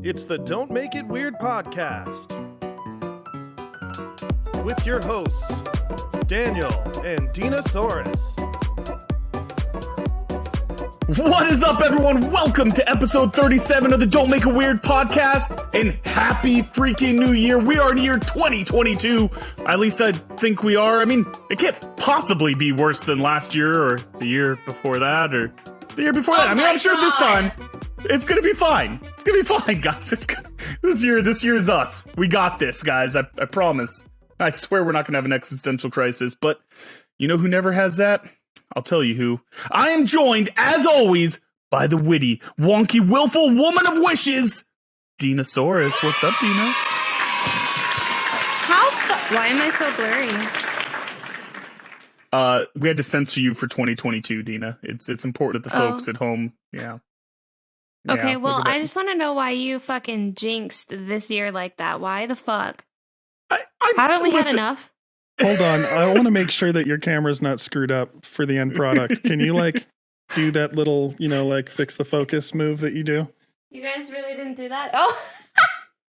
It's the Don't Make It Weird podcast with your hosts, Daniel and Dinosaurus. What is up, everyone? Welcome to episode 37 of the Don't Make It Weird podcast, and happy freaking new year. We are in year 2022. At least I think we are. I mean, it can't possibly be worse than last year or the year before that or the year before that. I mean, I'm sure this time it's gonna be fine. It's gonna be fine, guys. This year is us. We got this, guys. I promise. I swear we're not gonna have an existential crisis, but you know who never has that? I'll tell you who. I am joined, as always, by the witty, wonky, willful woman of wishes, Dinosaurus. What's up, Dina? Why am I so blurry? We had to censor you for 2022, Dina. It's important that the folks at home, yeah. Okay, Yeah, well, I just want to know why you fucking jinxed this year like that. Why the fuck? Haven't we had enough? Hold on, I want to make sure that your camera's not screwed up for the end product. Can you, do that little, fix the focus move that you do? You guys really didn't do that? Oh!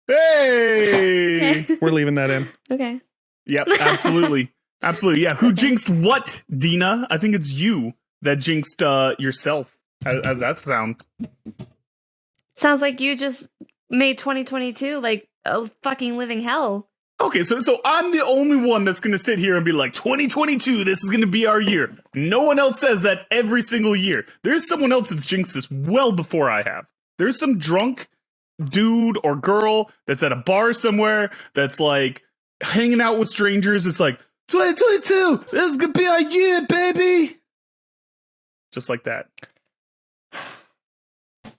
Hey! Okay. We're leaving that in. Okay. Yep, absolutely. Absolutely, yeah. Who jinxed what, Dina? I think it's you that jinxed yourself. How's that sound? Sounds like you just made 2022 like a fucking living hell. Okay, so I'm the only one that's going to sit here and be like, 2022, this is going to be our year. No one else says that every single year. There's someone else that's jinxed this well before I have. There's some drunk dude or girl that's at a bar somewhere that's like hanging out with strangers. It's like, 2022, this is going to be our year, baby. Just like that.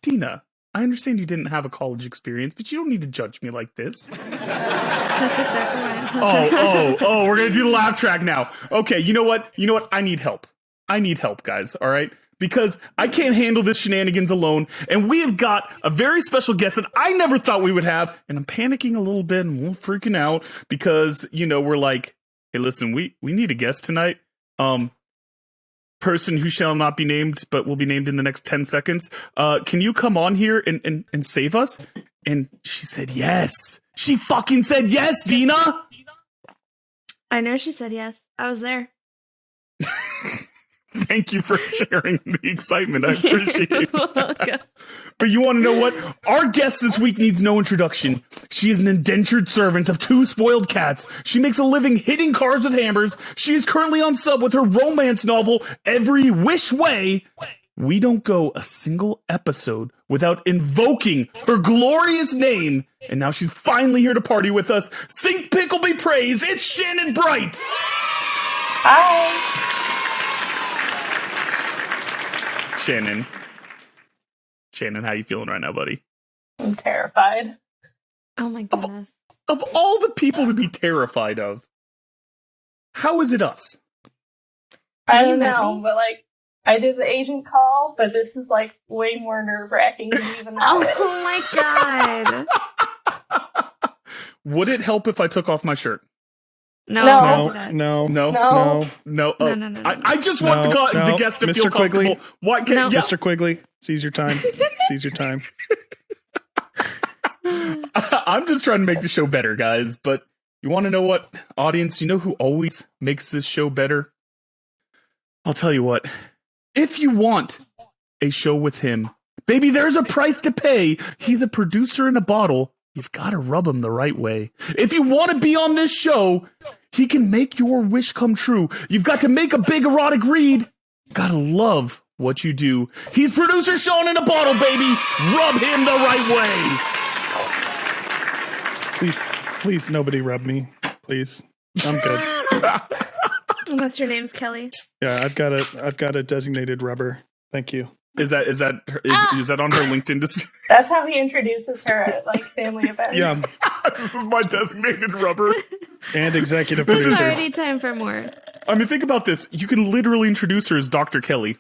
Dina, I understand you didn't have a college experience, but you don't need to judge me like this. That's exactly right. We're going to do the laugh track now. Okay, you know what? I need help. Guys, all right? Because I can't handle this shenanigans alone, and we have got a very special guest that I never thought we would have, and I'm panicking a little bit and we're freaking out because, we're like, hey, listen, we need a guest tonight. Person who shall not be named, but will be named in the next 10 seconds. Can you come on here and save us? And she said yes. She fucking said yes, Dina! I know she said yes. I was there. Thank you for sharing the excitement. I appreciate it. But you want to know what? Our guest this week needs no introduction. She is an indentured servant of 2 spoiled cats. She makes a living hitting cars with hammers. She is currently on sub with her romance novel, Every Wish Way. We don't go a single episode without invoking her glorious name. And now she's finally here to party with us. Sink Pickle be praised. It's Shannon Bright. Hi. Shannon, how you feeling right now, buddy? I'm terrified. Oh my goodness. Of all the people to be terrified of, how is it us? I don't know, but I did the agent call, but this is way more nerve-wracking than even that. Oh my god. Would it help if I took off my shirt? No. No. I just want the guest to Mr. feel comfortable. Quigley. Why can't Mr. Quigley, seize your time. Seize your time. I'm just trying to make the show better, guys. But you want to know what, audience? You know who always makes this show better? I'll tell you what. If you want a show with him, baby, there's a price to pay. He's a producer in a bottle. You've got to rub him the right way. If you want to be on this show, he can make your wish come true. You've got to make a big erotic read. Gotta love what you do. He's producer Sean in a bottle, baby. Rub him the right way. Please, nobody rub me. Please. I'm good. Unless your name's Kelly. Yeah, I've got a designated rubber. Thank you. Is that on her LinkedIn? That's how he introduces her at family events. Yeah. This is my designated rubber. And executive This is producer. already time for more. I mean, think about this. You can literally introduce her as Dr. Kelly.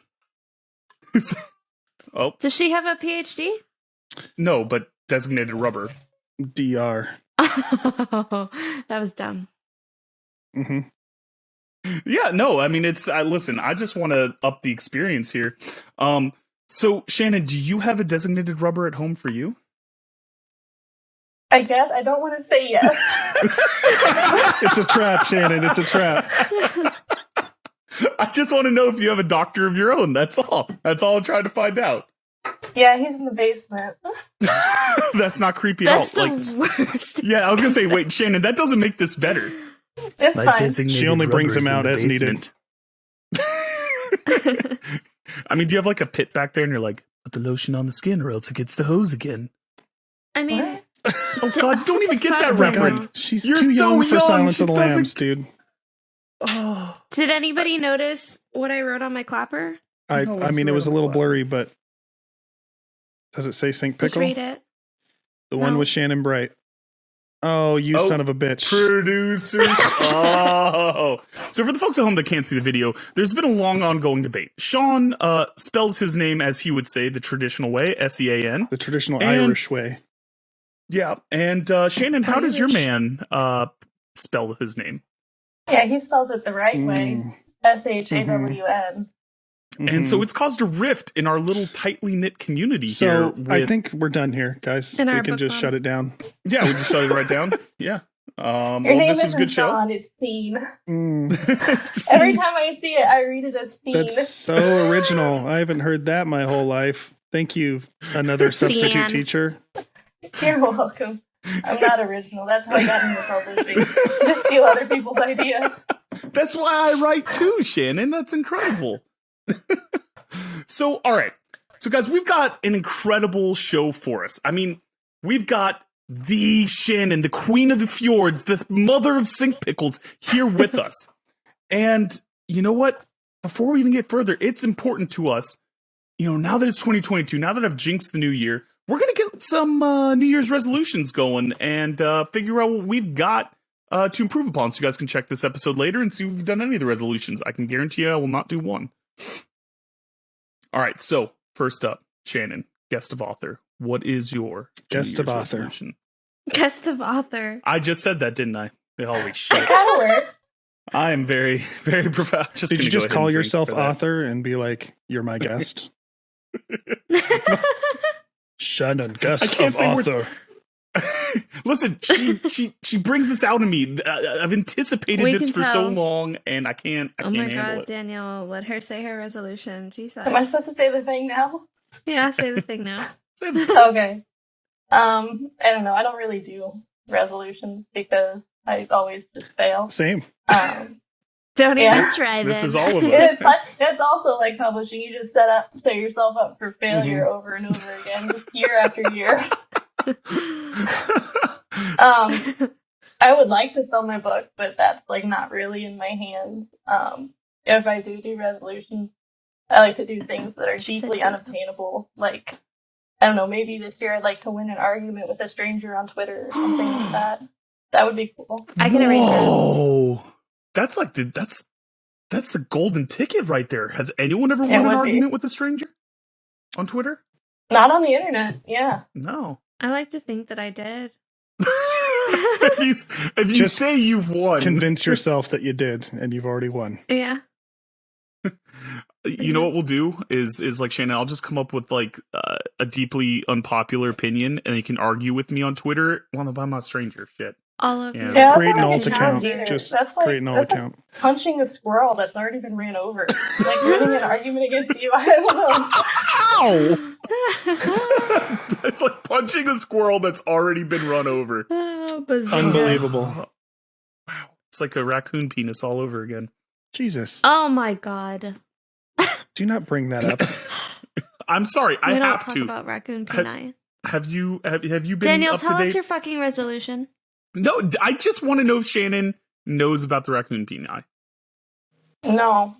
Oh. Does she have a PhD? No, but designated rubber. DR. That was dumb. Mm-hmm. Yeah, no, I mean, listen, I just want to up the experience here. So, Shannon, do you have a designated rubber at home for you? I guess I don't want to say yes. It's a trap, Shannon. It's a trap. I just want to know if you have a doctor of your own. That's all. That's all I'm trying to find out. Yeah, he's in the basement. That's not creepy That's at all. the worst. Yeah, I was gonna say, wait, Shannon, that doesn't make this better. It's fine. She only brings him out as needed. I mean, do you have like a pit back there and you're like, put the lotion on the skin or else it gets the hose again? I mean, Oh God, you don't even get that Fuck reference. She's You're too so young for young, Silence she of the doesn't- Lambs, dude. Oh, did anybody notice what I wrote on my clapper? I No, it's mean, it was a real. little blurry, but does it say Sink Just Pickle? read it. The one No. with Shannon Bright. Oh, you Oh, son of a bitch. producer. Oh. So for the folks at home that can't see the video, there's been a long ongoing debate. Sean spells his name as he would say the traditional way, S-E-A-N. The traditional And- Irish way. Yeah. And Shannon, how does your Irish. man spell his name? Yeah, he spells it the right way. Mm. SHAWN. And so Mhm. it's caused a rift in our little tightly knit community here. So I with- think we're done here, guys. In We our can book just club. shut it down. Yeah, we just shut it right down. Yeah. Your Well, name this was a isn't good show. Sean, it's Scene. Mm, Every time I see it, I read it as Scene. that's so original. I haven't heard that my whole life. Thank you, another substitute Cian. teacher. You're welcome. I'm not original. That's how I got into publishing. Just steal other people's ideas. That's why I write too, Shannon. That's incredible. So, all right. So, guys, we've got an incredible show for us. I mean, we've got the Shannon, the queen of the fjords, the mother of sink pickles here with us. And you know what? Before we even get further, it's important to us, now that it's 2022, now that I've jinxed the new year, we're going to get some New Year's resolutions going and figure out what we've got to improve upon. So you guys can check this episode later and see if we've done any of the resolutions. I can guarantee you I will not do one. All right, so first up, Shannon, guest of author. What is your Guest New of Year's author. resolution? Guest of author. I just said that, didn't I? Holy shit. It kind of works. I am very, very profound. Did you just call yourself author and be like, "You're my guest"? Shannon, guest I can't of say we're- author. Listen, she brings this out of me. I've anticipated We this can for so tell. long, and I can't Oh my handle god, it. Daniel, let her say her resolution. Jesus. Am I supposed to say the thing now? Yeah, say the thing now. Okay. I don't know. I don't really do resolutions because I always just fail. Same. Don't Yeah. even try This then. is all of And us. it's also like publishing. You just set yourself up for failure over and over again, just year after year. I would like to sell my book, but that's like not really in my hands. If I do resolutions, I like to do things that are She said deeply no. unobtainable. Like, I don't know, maybe this year I'd like to win an argument with a stranger on Twitter or something like that. That would be cool. I can arrange that. Whoa. That's like that's the golden ticket right there. Has anyone ever won an would be. argument with a stranger on Twitter? Not on the internet, yeah. No. I like to think that I did. if you Just say you've won, Convince yourself that you did, and you've already won. Yeah. you know what we'll do is like Shannon. I'll just come up with like a deeply unpopular opinion, and you can argue with me on Twitter. Well, I'm not a stranger. Shit. All of Yeah. you. Yeah, Create an that's not alt like account. either. Just That's like- create an alt that's like- account. Punching a squirrel that's already been ran over. Like winning an argument against you, I don't know. Ow! It's like punching a squirrel that's already been run over. Oh, bizarre. Unbelievable. Wow. It's like a raccoon penis all over again. Jesus. Oh my god. Do not bring that up. I'm sorry. I We don't have talk to. about raccoon peni. Have you been Daniel, up to tell us date? your fucking resolution. No, I just want to know if Shannon knows about the raccoon peni. No.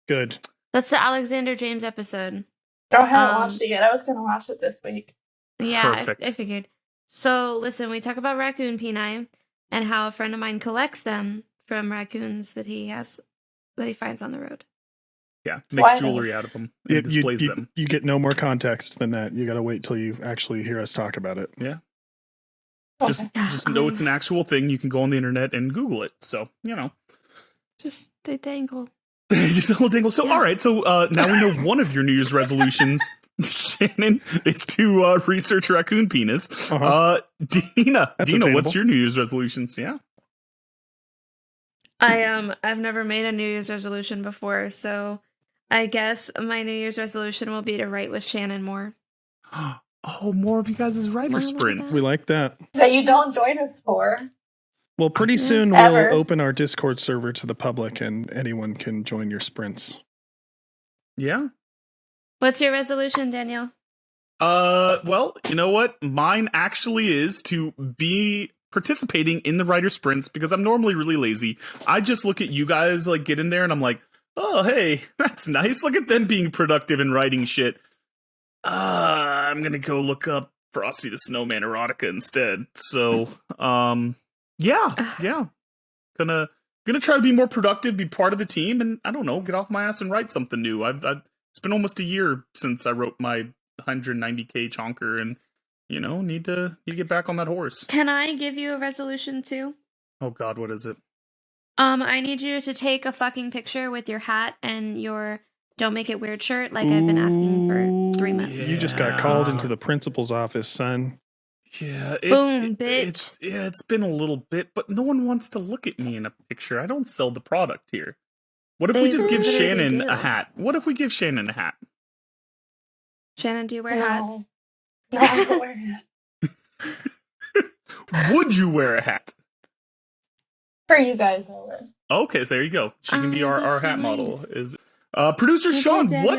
Good. That's the Alexander James episode. I haven't Um, watched it yet. I was going to watch it this week. Yeah, Perfect. I figured. So, listen, we talk about raccoon peni and how a friend of mine collects them from raccoons that he finds on the road. Yeah, makes Why? jewelry out of them and You, displays you, them. you get no more context than that. You got to wait till you actually hear us talk about it. Yeah, Okay. just know it's an actual thing. You can go on the internet and Google it. So Just they dangle. just a little dingle. So Yeah. all right. So now we know one of your New Year's resolutions Shannon is to research raccoon penis. Dina, That's what's attainable. your New Year's resolutions? Yeah. I've never made a New Year's resolution before, so I guess my New Year's resolution will be to write with Shannon more. Oh, more of you guys' writer sprints. We like that. That you don't join us for. Well, pretty soon Ever. we'll open our Discord server to the public and anyone can join your sprints. Yeah. What's your resolution, Daniel? Well, you know what? Mine actually is to be participating in the writer sprints because I'm normally really lazy. I just look at you guys like get in there and I'm like, oh, hey, that's nice. Look at them being productive and writing shit. I'm gonna go look up Frosty the Snowman erotica instead. So, yeah. Gonna try to be more productive, be part of the team, and I don't know, get off my ass and write something new. It's been almost a year since I wrote my 190k chonker, and need to get back on that horse. Can I give you a resolution too? Oh God, what is it? I need you to take a fucking picture with your hat and your Don't Make It Weird shirt, like I've been asking for 3 months. You just got called into the principal's office, son. Yeah, Boom, bitch. It's been a little bit, but no one wants to look at me in a picture. I don't sell the product here. What if we just give literally Shannon do. a hat? What if we give Shannon a hat? Shannon, do you wear hats? No, I don't wear hats. Would you wear a hat? For you guys, I would. Okay, so there you go. She can be our that's hat so model. nice. Is producer Okay, Sean? Daniel,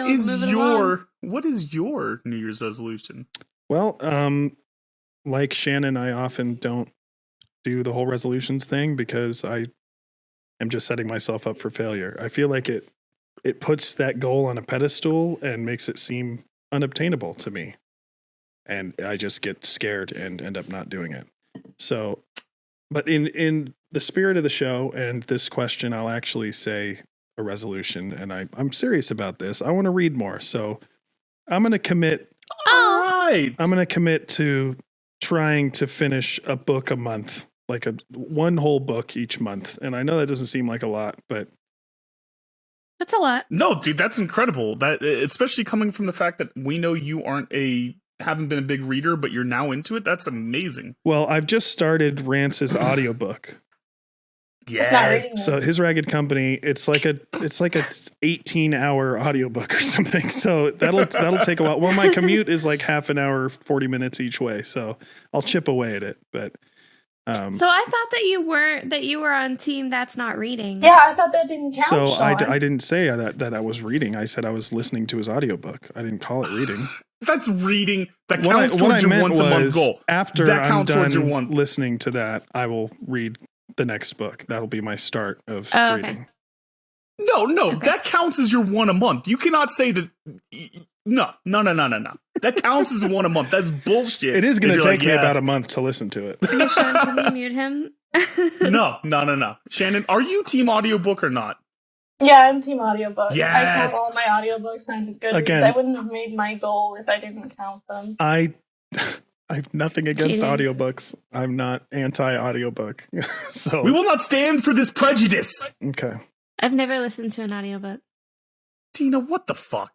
What is your New Year's resolution? Well, like Shannon, I often don't do the whole resolutions thing because I am just setting myself up for failure. I feel like it puts that goal on a pedestal and makes it seem unobtainable to me. And I just get scared and end up not doing it. So, but in the spirit of the show and this question, I'll actually say a resolution, and I'm serious about this. I want to read more, so I'm going to commit. All right. I'm going to commit to trying to finish a book a month, like one whole book each month. And I know that doesn't seem like a lot, but That's a lot. No, dude, that's incredible. That especially coming from the fact that we know you haven't been a big reader, but you're now into it. That's amazing. well, I've just started Rance's audiobook. not reading So his Ragged Company, it's like a 18-hour audiobook or something. So that'll take a while. Well, my commute is like half an hour, 40 minutes each way. So I'll chip away at it. But So I thought that you were on team that's not reading. Yeah, I thought that didn't count. so I Sean. didn't say that I was reading. I said I was listening to his audiobook. I didn't call it reading. That's reading. That What counts I towards your meant once a month was goal. after That I'm counts towards your done one. listening to that, I will read the next book. That'll be my start of Oh, okay. reading. No, that counts as your one a month. You cannot say that. No. That counts as one a month. That's bullshit. It is going If to you're take like, me yeah. about a month to listen to it. Okay, Sean, can you mute him? No. Shannon, are you team audiobook or not? Yeah, I'm team audiobook. I Yes! count all my audiobooks and good. Again- I wouldn't have made my goal if I didn't count them. I have nothing against Cheating. audiobooks. I'm not anti-audiobook. So We will not stand for this prejudice. okay. I've never listened to an audiobook. Tina, what the fuck?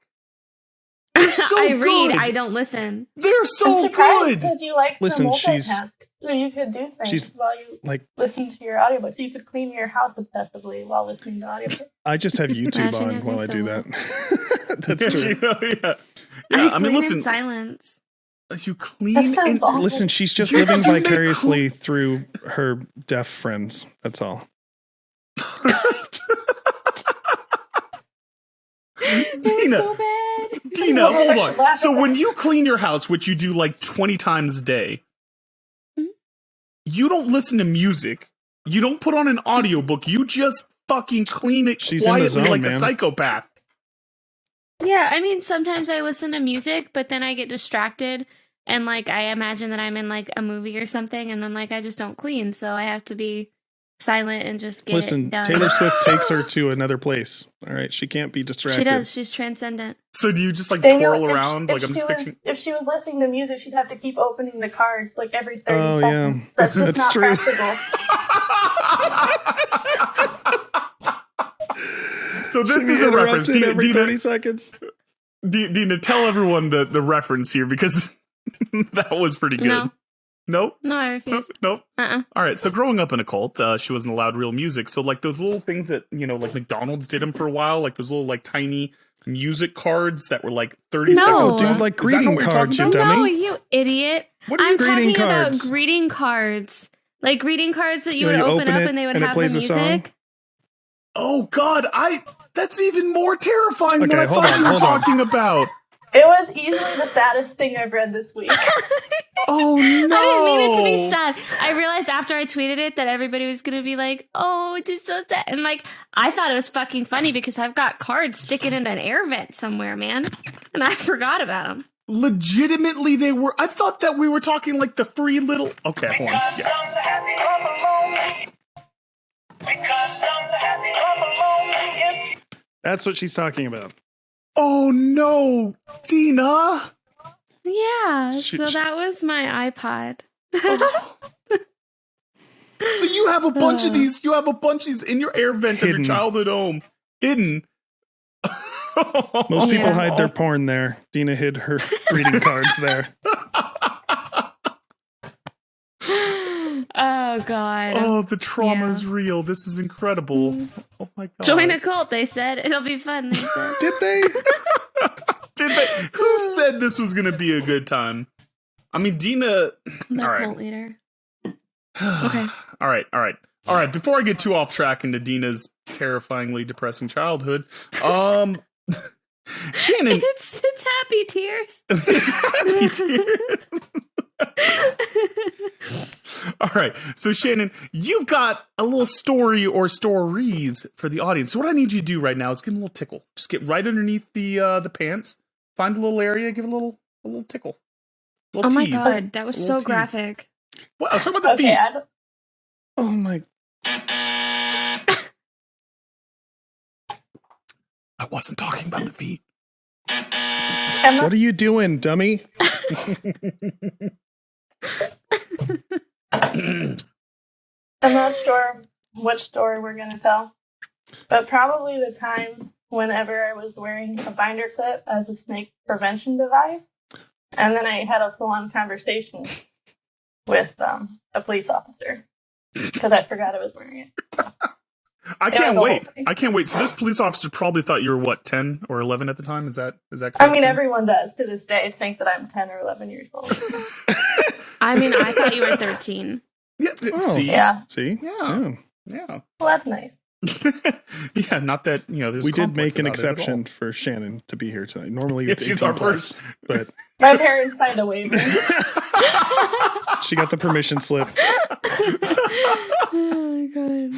So I read, good. I don't listen. They're I'm so surprised good. because you like Listen, to she's- multitask. So you could do things she's while you like listen to your audiobook. So you could clean your house obsessively while listening to audiobook. I just have YouTube she on knows me while I so do well. that. That's true. Yeah. I I mean, clean listen. in silence. You clean That sounds in. awful. Listen, she's just You living make vicariously through her deaf friends. That's all. Tina, So bad. Tina, Well, hold I should on. laugh So at when that. you clean your house, which you do like 20 times a day, Mhm. you don't listen to music. You don't put on an audiobook. You just fucking clean it She's in the quietly zone, like a man. psychopath. Yeah, I mean, sometimes I listen to music, but then I get distracted and like I imagine that I'm in like a movie or something, and then like I just don't clean, so I have to be silent and just get Listen, it done. Taylor Swift takes her to another place. All right, she can't be distracted. She does. She's transcendent. So do you just like Daniel, twirl if around? If Like I'm she just was, picturing. if she was listening to music, she'd have to keep opening the cards like every 30 Oh, seconds. yeah. That's just That's not true. practical. So this She is a interrupts reference. it every Dina, 30 seconds. Dina, tell everyone the reference here because that was pretty good. No. Nope. No, I refuse. Nope. All right. So growing up in a cult, she wasn't allowed real music. So like those little things that, like McDonald's did them for a while, like those little like tiny music cards that were like 30 seconds. Dude, like greeting cards, you dummy. No, you idiot. What are you I'm talking greeting about cards? greeting cards. Like greeting cards that you would You open up it and they would and it have the plays a song? music. Oh God, that's even more terrifying than Okay, I hold thought on, you were hold on. talking about. It was easily the saddest thing I've read this week. Oh no! I didn't mean it to be sad. I realized after I tweeted it that everybody was going to be like, oh, it's just so sad. And like, I thought it was fucking funny because I've got cards sticking in an air vent somewhere, man. And I forgot about them. Legitimately, they were. I thought that we were talking like the free little. Okay, hold on. Yeah. That's what she's talking about. Oh no, Dina! Yeah, so that was my iPod. So you have a bunch of these. You have a bunch of these in your air vent of Hidden. your childhood home, hidden. Most people Yeah. hide their porn there. Dina hid her greeting cards there. Oh, God. Oh, the trauma's Yeah. real. This is incredible. Oh my God. Join a cult, they said. It'll be fun, they said. Did they? Did they? Who said this was going to be a good time? I mean, Dina. The All right. cult leader. Okay. All right. Before I get too off track into Dina's terrifyingly depressing childhood, Shannon. It's happy tears. It's happy tears. All right. So, Shannon, you've got a little story or stories for the audience. So what I need you to do right now is give them a little tickle. Just get right underneath the pants, find a little area, give it a little tickle. A little Oh my tease. God, that was A so little tease. graphic. What? I was talking about the Okay, feet. Oh my. I wasn't talking about the feet. What are you doing, dummy? I'm not sure which story we're going to tell, but probably the time whenever I was wearing a binder clip as a snake prevention device, and then I had a full-on conversation with a police officer because I forgot I was wearing it. I Yeah, can't the wait. whole thing. I can't wait. So this police officer probably thought you were what, 10 or 11 at the time? Is that correct? I mean, everyone does to this day think that I'm 10 or 11 years old. I mean, I thought you were 13. Yeah. Oh. See. Yeah. See? Yeah. Yeah. Well, that's nice. Yeah. Not that there's. We did complex make an about it at all. exception for Shannon to be here tonight. Normally Yeah, it's she's 18 our plus, but My parents signed a waiver. she got the permission slip. Oh my God.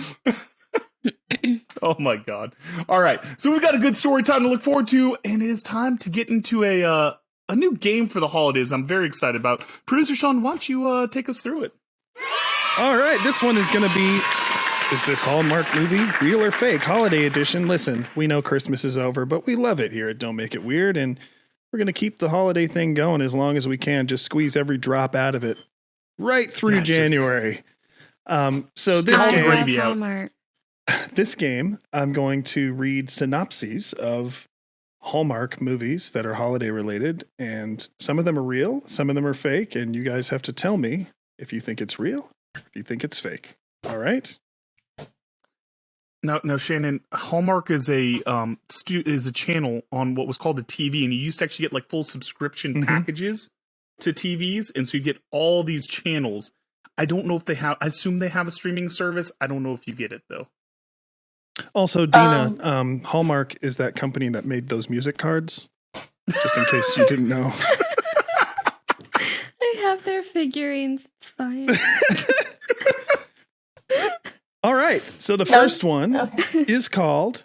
Oh my God. All right. So we've got a good story time to look forward to, and it is time to get into a new game for the holidays I'm very excited about. Producer Sean, why don't you take us through it? All right, this one is going to be, is this Hallmark movie real or fake? Holiday edition. Listen, we know Christmas is over, but we love it here at Don't Make It Weird, and we're going to keep the holiday thing going as long as we can. Just squeeze every drop out of it right through January. So just this all the game, gravy out. Hallmark. this game, I'm going to read synopses of Hallmark movies that are holiday related, and some of them are real, some of them are fake, and you guys have to tell me if you think it's real, if you think it's fake. All right? Now, Shannon, Hallmark is a channel on what was called the TV, and you used to actually get like full subscription Mhm. packages to TVs, and so you get all these channels. I don't know if they have. I assume they have a streaming service. I don't know if you get it though. Also, Dina, Hallmark is that company that made those music cards. Just in case you didn't know. I have their figurines. It's fine. All right. So the first one Okay. is called.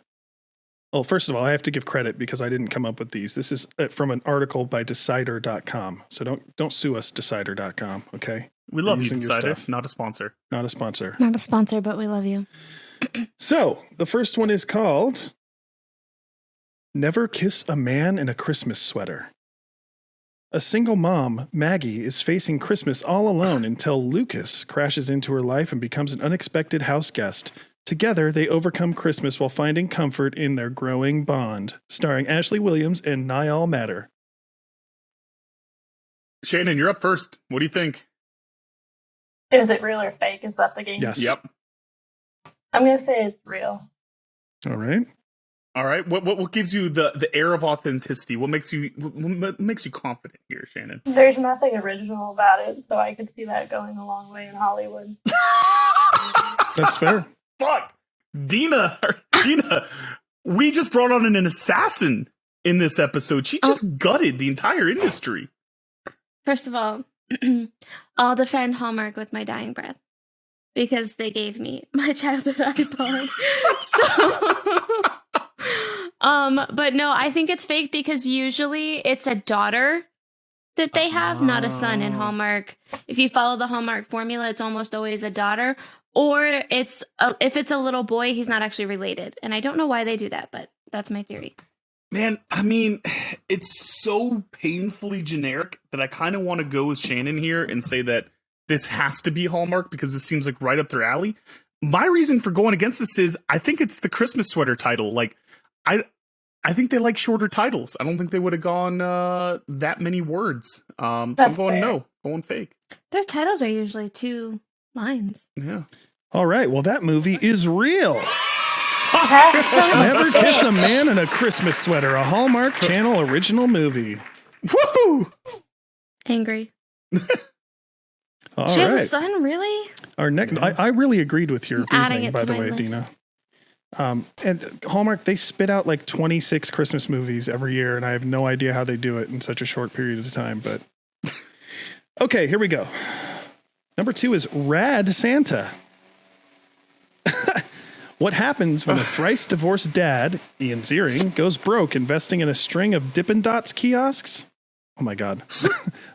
Well, first of all, I have to give credit because I didn't come up with these. This is from an article by Decider.com. So don't sue us, Decider.com. Okay, We love We're you, using your Decider, stuff. not a sponsor. not a sponsor. Not a sponsor, but we love you. So the first one is called "Never Kiss a Man in a Christmas Sweater." A single mom, Maggie, is facing Christmas all alone until Lucas crashes into her life and becomes an unexpected house guest. Together, they overcome Christmas while finding comfort in their growing bond. Starring Ashley Williams and Niall Matter. Shannon, you're up first. What do you think? Is it real or fake? Is that the game? Yes. Yep. I'm going to say it's real. All right. All right. What gives you the air of authenticity? What makes you confident here, Shannon? There's nothing original about it, so I could see that going a long way in Hollywood. That's fair. Fuck. Dina, we just brought on an assassin in this episode. She just gutted the entire industry. First of all, I'll defend Hallmark with my dying breath because they gave me my childhood iPod. But no, I think it's fake because usually it's a daughter that they have, not a son in Hallmark. If you follow the Hallmark formula, it's almost always a daughter. Or if it's a little boy, he's not actually related. And I don't know why they do that, but that's my theory. Man, I mean, it's so painfully generic that I kind of want to go with Shannon here and say that this has to be Hallmark because this seems like right up their alley. My reason for going against this is I think it's the Christmas sweater title. Like, I think they like shorter titles. I don't think they would have gone that many words. So I'm going fair. going fake. Their titles are usually 2 lines. Yeah. All right. Well, that movie is real. Hashtag Never Kiss a Man in a Christmas Sweater, a Hallmark Channel original movie. Woohoo! Angry. All She has a right. son, really? Our next, I really agreed with your I'm adding reasoning, it by to the my way, list. Dina. And Hallmark, they spit out like 26 Christmas movies every year, and I have no idea how they do it in such a short period of time. But okay, here we go. Number 2 is Rad Santa. What happens when a thrice divorced dad, Ian Ziering, goes broke investing in a string of Dippin' Dots kiosks? Oh my God.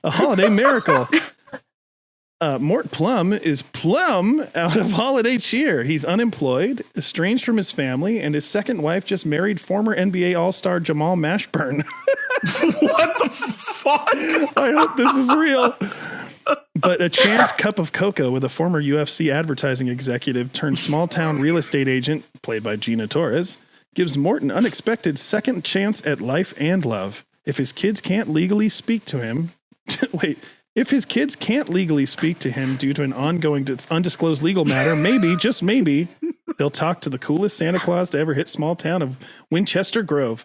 A holiday miracle. Mort Plum is plumb out of holiday cheer. He's unemployed, estranged from his family, and his second wife just married former NBA All-Star Jamal Mashburn. What the fuck? I hope this is real. But a chance cup of cocoa with a former UFC advertising executive turned small-town real estate agent, played by Gina Torres, gives Mort an unexpected second chance at life and love. If his kids can't legally speak to him... If his kids can't legally speak to him due to an ongoing undisclosed legal matter, maybe, just maybe, they'll talk to the coolest Santa Claus to ever hit small town of Winchester Grove.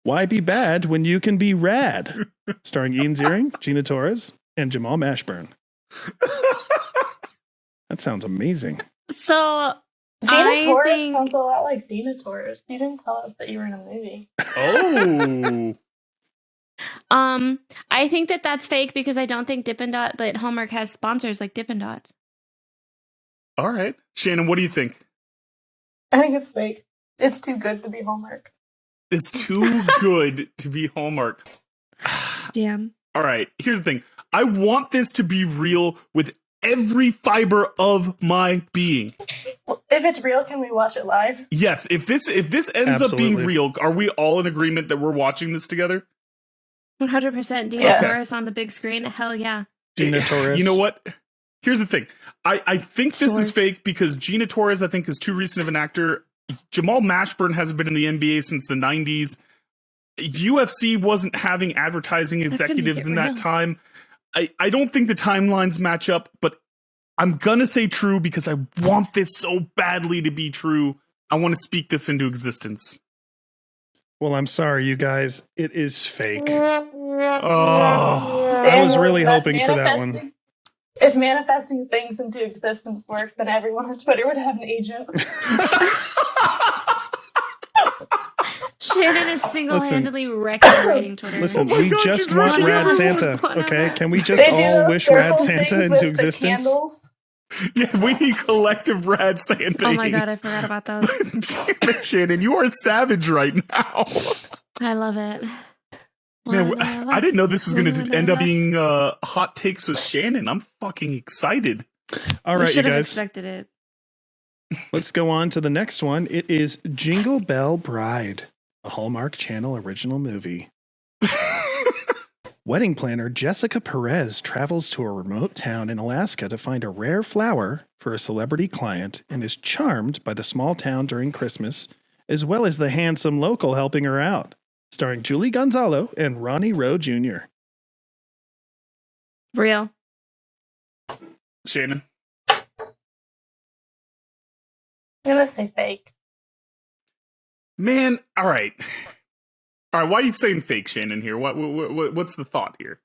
Why be bad when you can be rad? Starring Ian Ziering, Gina Torres, and Jamal Mashburn. That sounds amazing. So Gina Torres sounds a lot like Dina Torres. You didn't tell us that you were in a movie. Oh. I think that's fake because I don't think Dippin' Dot that Hallmark has sponsors like Dippin' Dots. All right. Shannon, what do you think? I think it's fake. It's too good to be Hallmark. It's too good to be Hallmark. Damn. All right. Here's the thing. I want this to be real with every fiber of my being. Well, if it's real, can we watch it live? Yes. If this ends up being Absolutely. real, are we all in agreement that we're watching this together? 100% Dina Yeah. Torres on the big screen. Hell yeah. Gina Torres. You know what? Here's the thing. I think this is Torres. fake because Gina Torres, I think, is too recent of an actor. Jamal Mashburn hasn't been in the NBA since the 90s. UFC wasn't having advertising That could make executives it in that real. time. I don't think the timelines match up, but I'm going to say true because I want this so badly to be true. I want to speak this into existence. Well, I'm sorry, you guys. It is fake. Oh. I was Daniel, really is that hoping for that one. manifesting? If manifesting things into existence worked, then everyone on Twitter would have an agent. Shannon is single-handedly wrecking writing Twitter. Listen, Oh my we God, just she's want working Rad on it. Santa, One of okay? us. Can we just They do all those wish Rad circle Santa things into with the existence? candles. Yeah, we need collective Rad Santa. Oh my god, I forgot about those. Damn it, Shannon, you are savage right now. I love it. Man, One of I didn't know us, this was going one to end up of us. being hot takes with Shannon. I'm fucking excited. All We right, you should have guys. expected it. Let's go on to the next one. It is Jingle Bell Bride, a Hallmark Channel original movie. Wedding planner Jessica Perez travels to a remote town in Alaska to find a rare flower for a celebrity client and is charmed by the small town during Christmas, as well as the handsome local helping her out. Starring Julie Gonzalo and Ronnie Rowe Jr. Real. Shannon. I'm gonna say fake. Man, all right. All right, why are you saying fake, Shannon, here? What's the thought here?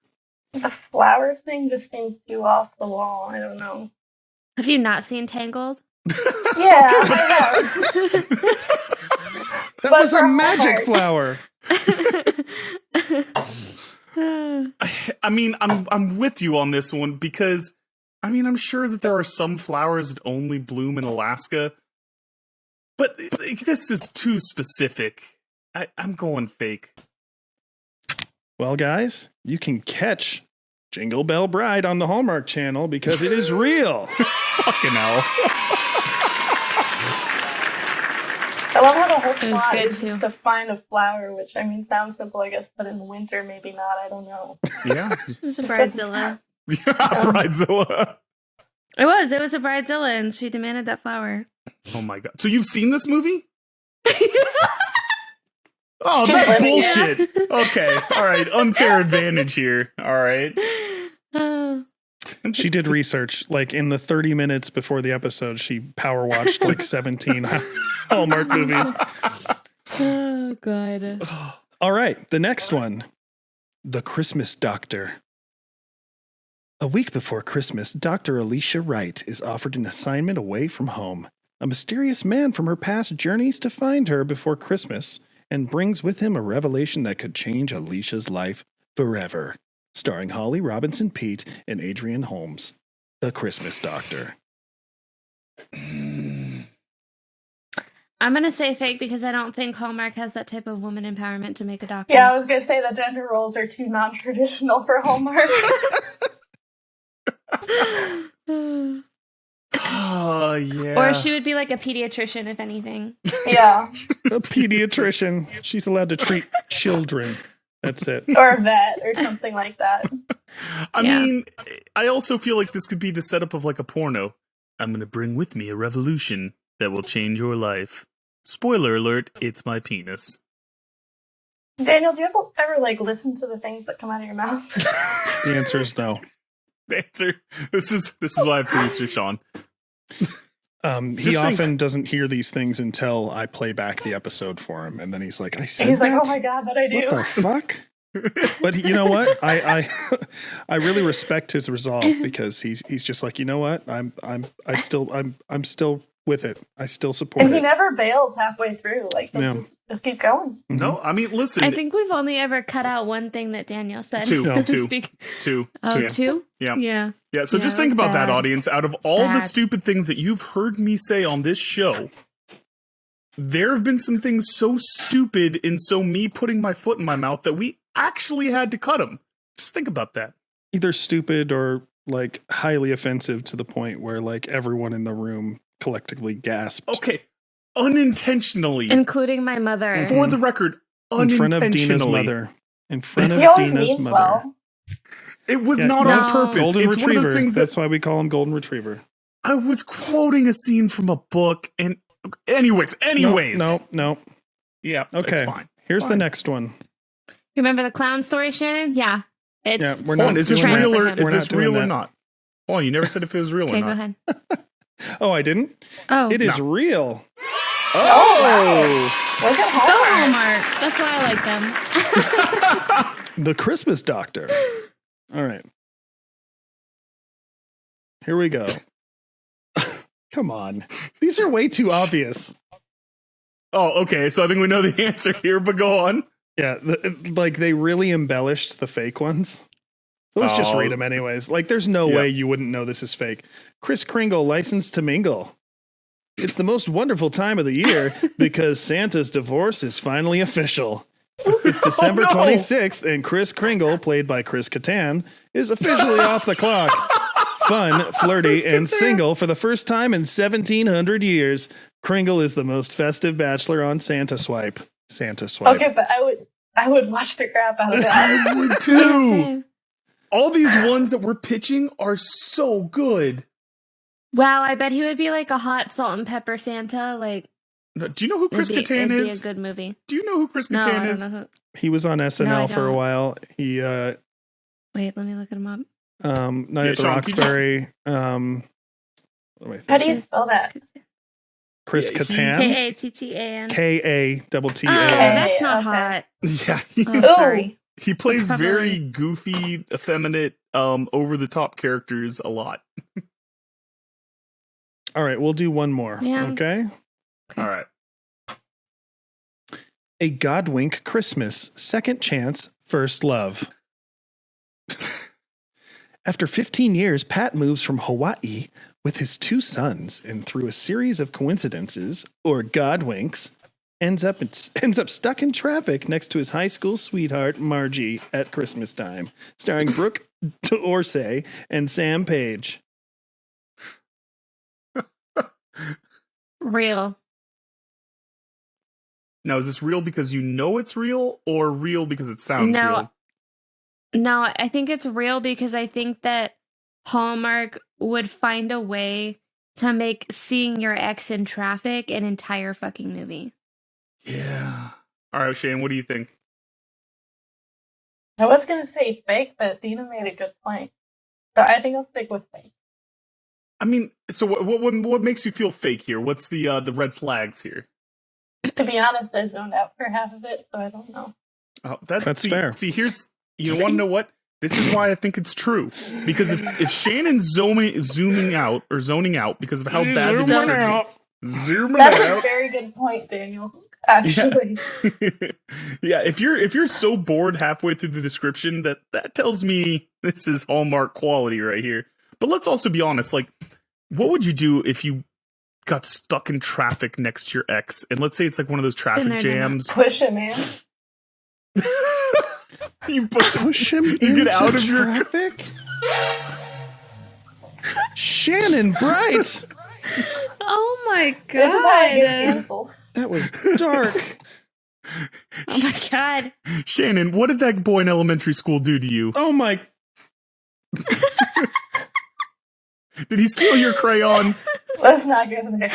The flower thing just seems too off the wall. I don't know. Have you not seen Tangled? Yeah, I know. That But was a for magic Hallmark. flower. I mean, I'm with you on this one because, I mean, I'm sure that there are some flowers that only bloom in Alaska, but this is too specific. I'm going fake. Well, guys, you can catch Jingle Bell Bride on the Hallmark Channel because it is real. Fucking hell. I love how the whole It was plot good, is too. just to find a flower, which I mean sounds simple, I guess, but in the winter maybe not. I don't know. Yeah. It was a Just bridezilla. Bridezilla. It was a bridezilla, and she demanded that flower. Oh my god. So you've seen this movie? Oh, She's that's living bullshit. Okay. All right. Unfair advantage here. All right. Oh. She did research. Like in the 30 minutes before the episode, she power watched like 17 Hallmark movies. Oh, God. All right, the next one. The Christmas Doctor. A week before Christmas, Dr. Alicia Wright is offered an assignment away from home. A mysterious man from her past journeys to find her before Christmas and brings with him a revelation that could change Alicia's life forever. Starring Holly Robinson Peete and Adrian Holmes. The Christmas Doctor. I'm going to say fake because I don't think Hallmark has that type of woman empowerment to make a doctor. Yeah, I was gonna say the gender roles are too non-traditional for Hallmark. Oh, yeah. Or she would be like a pediatrician, if anything. Yeah, A pediatrician. She's allowed to treat children. That's it. or a vet or something like that. I Yeah. mean, I also feel like this could be the setup of like a porno. I'm going to bring with me a revolution that will change your life. Spoiler alert, it's my penis. Daniel, do you ever like listen to the things that come out of your mouth? The answer is no. The answer. This is why I have producer Sean. He Just think- often doesn't hear these things until I play back the episode for him, and then he's like, "I said He's like, that? oh my god, but I do. What the fuck?" But you know what? I really respect his resolve because he's just like, you know what? I'm still with it. I still support And he it. never bails halfway through. Like, let's keep going. No, I mean, listen. I think we've only ever cut out one thing that Danielle said. Two. Speak- Two. Oh, Yeah. two? Yeah. Yeah. Yeah, so Yeah, just it think was about that, bad. audience. Out of all the bad. stupid things that you've heard me say on this show, there have been some things so stupid and so me putting my foot in my mouth that we actually had to cut them. Just think about that. Either stupid or like highly offensive to the point where like everyone in the room collectively gasped. Okay, unintentionally. Including my mother. For the record, In front of Dina's unintentionally. mother. In front of He always Dina's means mother. well. It was Yeah, not no. on purpose. Golden It's one of Retriever. those things that That's why we call him Golden Retriever. I was quoting a scene from a book, and anyways. No. Yeah, Okay. it's fine. Here's Fine. the next one. Remember the clown story, Shannon? Yeah. It's Yeah, we're Hold on, not is this doing real that. or We're is this not real doing or that. not? Oh, you never said if it was real Okay, or go not. ahead. Oh, I didn't? Oh, It is real. Oh, wow. Look at go Hallmark. Hallmark. That's why I like them. The Christmas Doctor. All right. Here we go. Come on. These are way too obvious. Oh, okay. So I think we know the answer here, but go on. Yeah, like they really embellished the fake ones. So let's just Oh. read them anyways. Like there's no Yeah. way you wouldn't know this is fake. Kris Kringle licensed to mingle. It's the most wonderful time of the year because Santa's divorce is finally official. It's December no. 26th and Kris Kringle, played by Chris Kattan, is officially off the clock. Fun, flirty, and single for the first time in 1,700 years. Kringle is the most festive bachelor on Santa Swipe. Santa Swipe. Okay, but I would watch the crap out of that. I would Yeah, too. same. All these ones that we're pitching are so good. Wow, I bet he would be like a hot salt and pepper Santa. Like, Do you know who Chris it'd Kattan be a is? good movie. Do you know who Chris No, Kattan I is? don't know who. He was on No, I SNL for a don't. while. He Wait, let me look him up. Night Yeah, at the Sean, could you- Roxbury. What am I How thinking? do you spell that? Chris Yeah, he- Kattan. Kattan. K-A-T-T-A-N. Oh, that's not Okay. hot. Yeah, Oh, he's, sorry. he plays That's probably- very goofy, effeminate, over the top characters a lot. All right, we'll do one more. Yeah. Okay. All right. A Godwink Christmas, Second Chance, First Love. After 15 years, Pat moves from Hawaii with his 2 sons, and through a series of coincidences, or Godwinks, ends up stuck in traffic next to his high school sweetheart, Margie, at Christmas time, starring Brooke D'Orsay and Sam Page. Real. Now, is this real because you know it's real, or real because it sounds No. real? No, I think it's real because I think that Hallmark would find a way to make seeing your ex in traffic an entire fucking movie. Yeah. All right, Shane, what do you think? I was going to say fake, but Dina made a good point. So I think I'll stick with fake. I mean, so what makes you feel fake here? What's the red flags here? To be honest, I zoned out for half of it, so I don't know. Oh, That's fair. See, you want to know what? This is why I think it's true. Because if Shannon's zooming out or zoning out because of how bad the Zooming description out. is, zooming That's a out. very good point, Daniel. Actually. Yeah, if you're so bored halfway through the description, that tells me this is Hallmark quality right here. But let's also be honest, like, what would you do if you got stuck in traffic next to your ex, and let's say it's like one of those traffic Been there, done that. jams? Push it, man. You push him. Push him You into get out of your traffic? Shannon Bright! Oh my This is how I get god. canceled. That was dark. Oh my god. Shannon, what did that boy in elementary school do to you? Oh my... Did he steal your crayons? Let's not go there.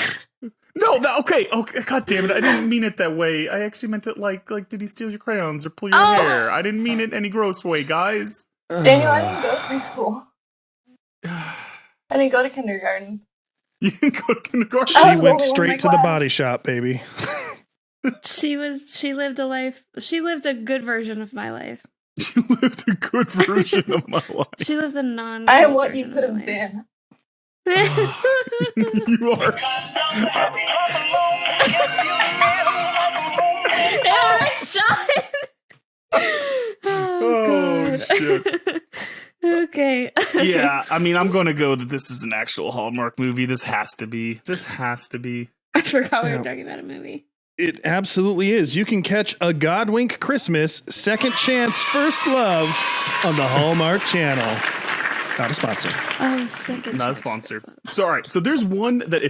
No, okay, god damn it, I didn't mean it that way. I actually meant it like did he steal your crayons or pull your hair? I didn't mean it any gross way, guys. Daniel, I didn't go to preschool. I didn't go to kindergarten. You didn't go to kindergarten? I She was the went only one in straight my to the class. body shop, baby. She lived a life. She lived a good version of my life. You lived a good version of my life. She lived a non. I am what you could have been. You are. Yeah, that's Sean. Oh, God. shit. Okay. Yeah, I mean, I'm going to go that this is an actual Hallmark movie. This has to be. I forgot we Yeah. were talking about a movie. It absolutely is. You can catch A Godwink Christmas, Second Chance, First Love on the Hallmark Channel. Not a sponsor. Oh, second. Not a chance. sponsor. So, all right. So there's one that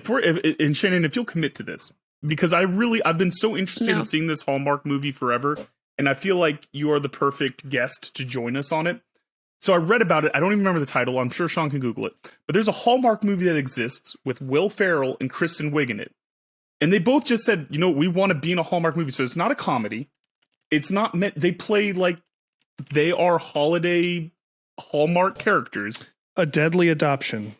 and Shannon, if you'll commit to this, because I've been so interested No. in seeing this Hallmark movie forever, and I feel like you are the perfect guest to join us on it. So I read about it. I don't even remember the title. I'm sure Sean can Google it. But there's a Hallmark movie that exists with Will Ferrell and Kristen Wiig in it. And they both just said, we want to be in a Hallmark movie. So it's not a comedy. It's not meant, they play like they are holiday Hallmark characters. A Deadly Adoption.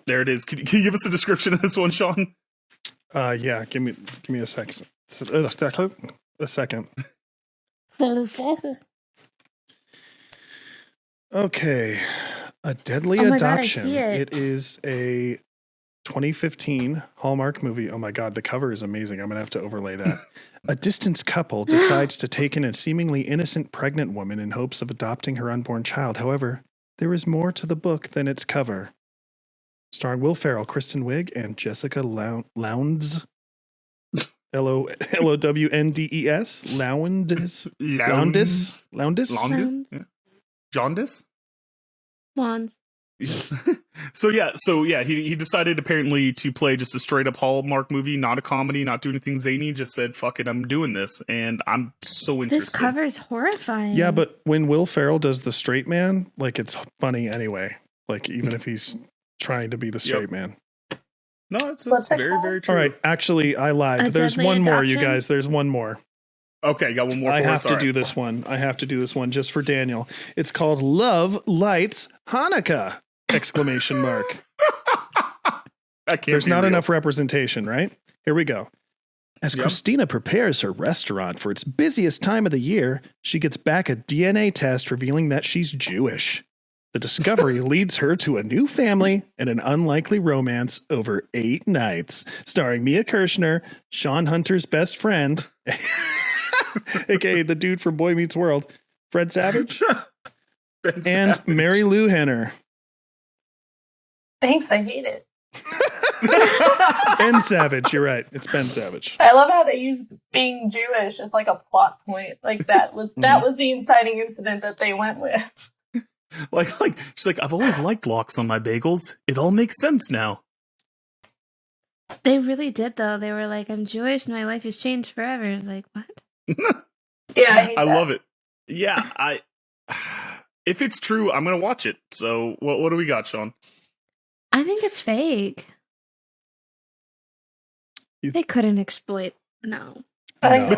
There it is. Can you give us a description of this one, Sean? Yeah, give me a second. A second. Okay. A Deadly Oh my God, I Adoption. see it. It is a 2015 Hallmark movie. Oh my God, the cover is amazing. I'm going to have to overlay that. A distanced couple decides to take in a seemingly innocent pregnant woman in hopes of adopting her unborn child. However, there is more to the book than its cover. Starring Will Ferrell, Kristen Wiig, and Jessica Lowndes. Lowndess. Lowndes. Jaundice? Yeah. Jaundice? Wands. So yeah, he decided apparently to play just a straight up Hallmark movie, not a comedy, not do anything zany. Just said, "Fuck it, I'm doing this," and I'm so interested. This cover's horrifying. Yeah, but when Will Ferrell does the straight man, like it's funny anyway. Like even if he's trying to be the straight man. No, it's What's that very called? very true. All right, actually, I lied. A There's Deadly one more, you Adoption? guys. There's one more. Okay, got one more. I for have us. to All right. do this one. I have to do this one just for Daniel. It's called Love Lights Hanukkah! Exclamation mark. That can't There's be not real. enough representation, right? Here we go. As Yep. Christina prepares her restaurant for its busiest time of the year, she gets back a DNA test revealing that she's Jewish. The discovery leads her to a new family and an unlikely romance over 8 nights, starring Mia Kirshner, Sean Hunter's best friend, aka the dude from Boy Meets World, Fred Savage, Ben and Savage. Mary Lou Henner. Thanks, I hate it. Ben Savage, you're right. It's Ben Savage. I love how they use being Jewish as like a plot point. Like that was the inciting incident that they went with. like she's like, I've always liked locks on my bagels. It all makes sense now. They really did, though. They were like, I'm Jewish and my life has changed forever. I was like, what? Yeah, I hate I that. love it. Yeah, if it's true, I'm gonna watch it. So what do we got, Sean? I think it's fake. You- They couldn't exploit. No. Never.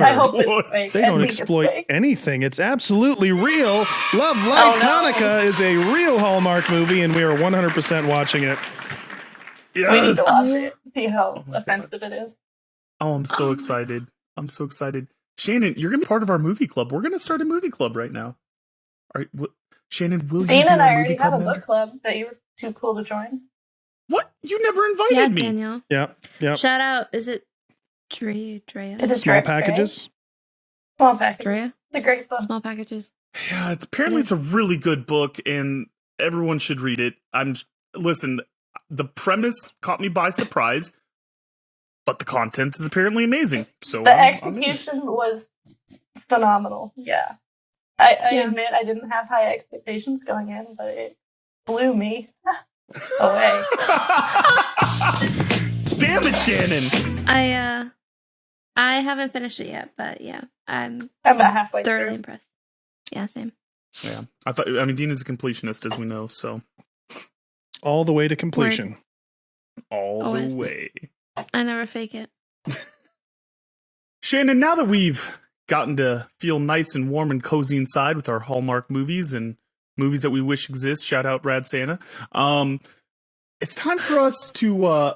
I hope it's fake. They I don't think it's exploit fake. anything. It's absolutely real. Love Lights no. Hanukkah is a real Hallmark movie, and we are 100% watching it. We need to Yes. watch it. See how offensive it is. Oh, I'm so excited. I'm so excited. Shannon, you're gonna be part of our movie club. We're gonna start a movie club right now. All right, Shannon, will you Dean be and our I movie already club have a member? book club that you were too cool to join. What? You never invited Yeah, me. Daniel. Yep. Shout out. Is it Drea? Is it Small Drake, packages. Right? Small package. Drea? It's a great book. Small packages. Yeah, it's apparently it's a really good book, and everyone should read it. Listen. The premise caught me by surprise, but the content is apparently amazing. So The I'm in. execution was phenomenal. Yeah. I Yeah. admit I didn't have high expectations going in, but it blew me away. Damn it, Shannon! I haven't finished it yet, but yeah, I'm I'm about halfway thoroughly through. impressed. Yeah, same. Yeah, I mean, Dean is a completionist, as we know, so All the way to completion. all Always. the way. I never fake it. Shannon, now that we've gotten to feel nice and warm and cozy inside with our Hallmark movies and movies that we wish exist, shout out Rad Santa, it's time for us to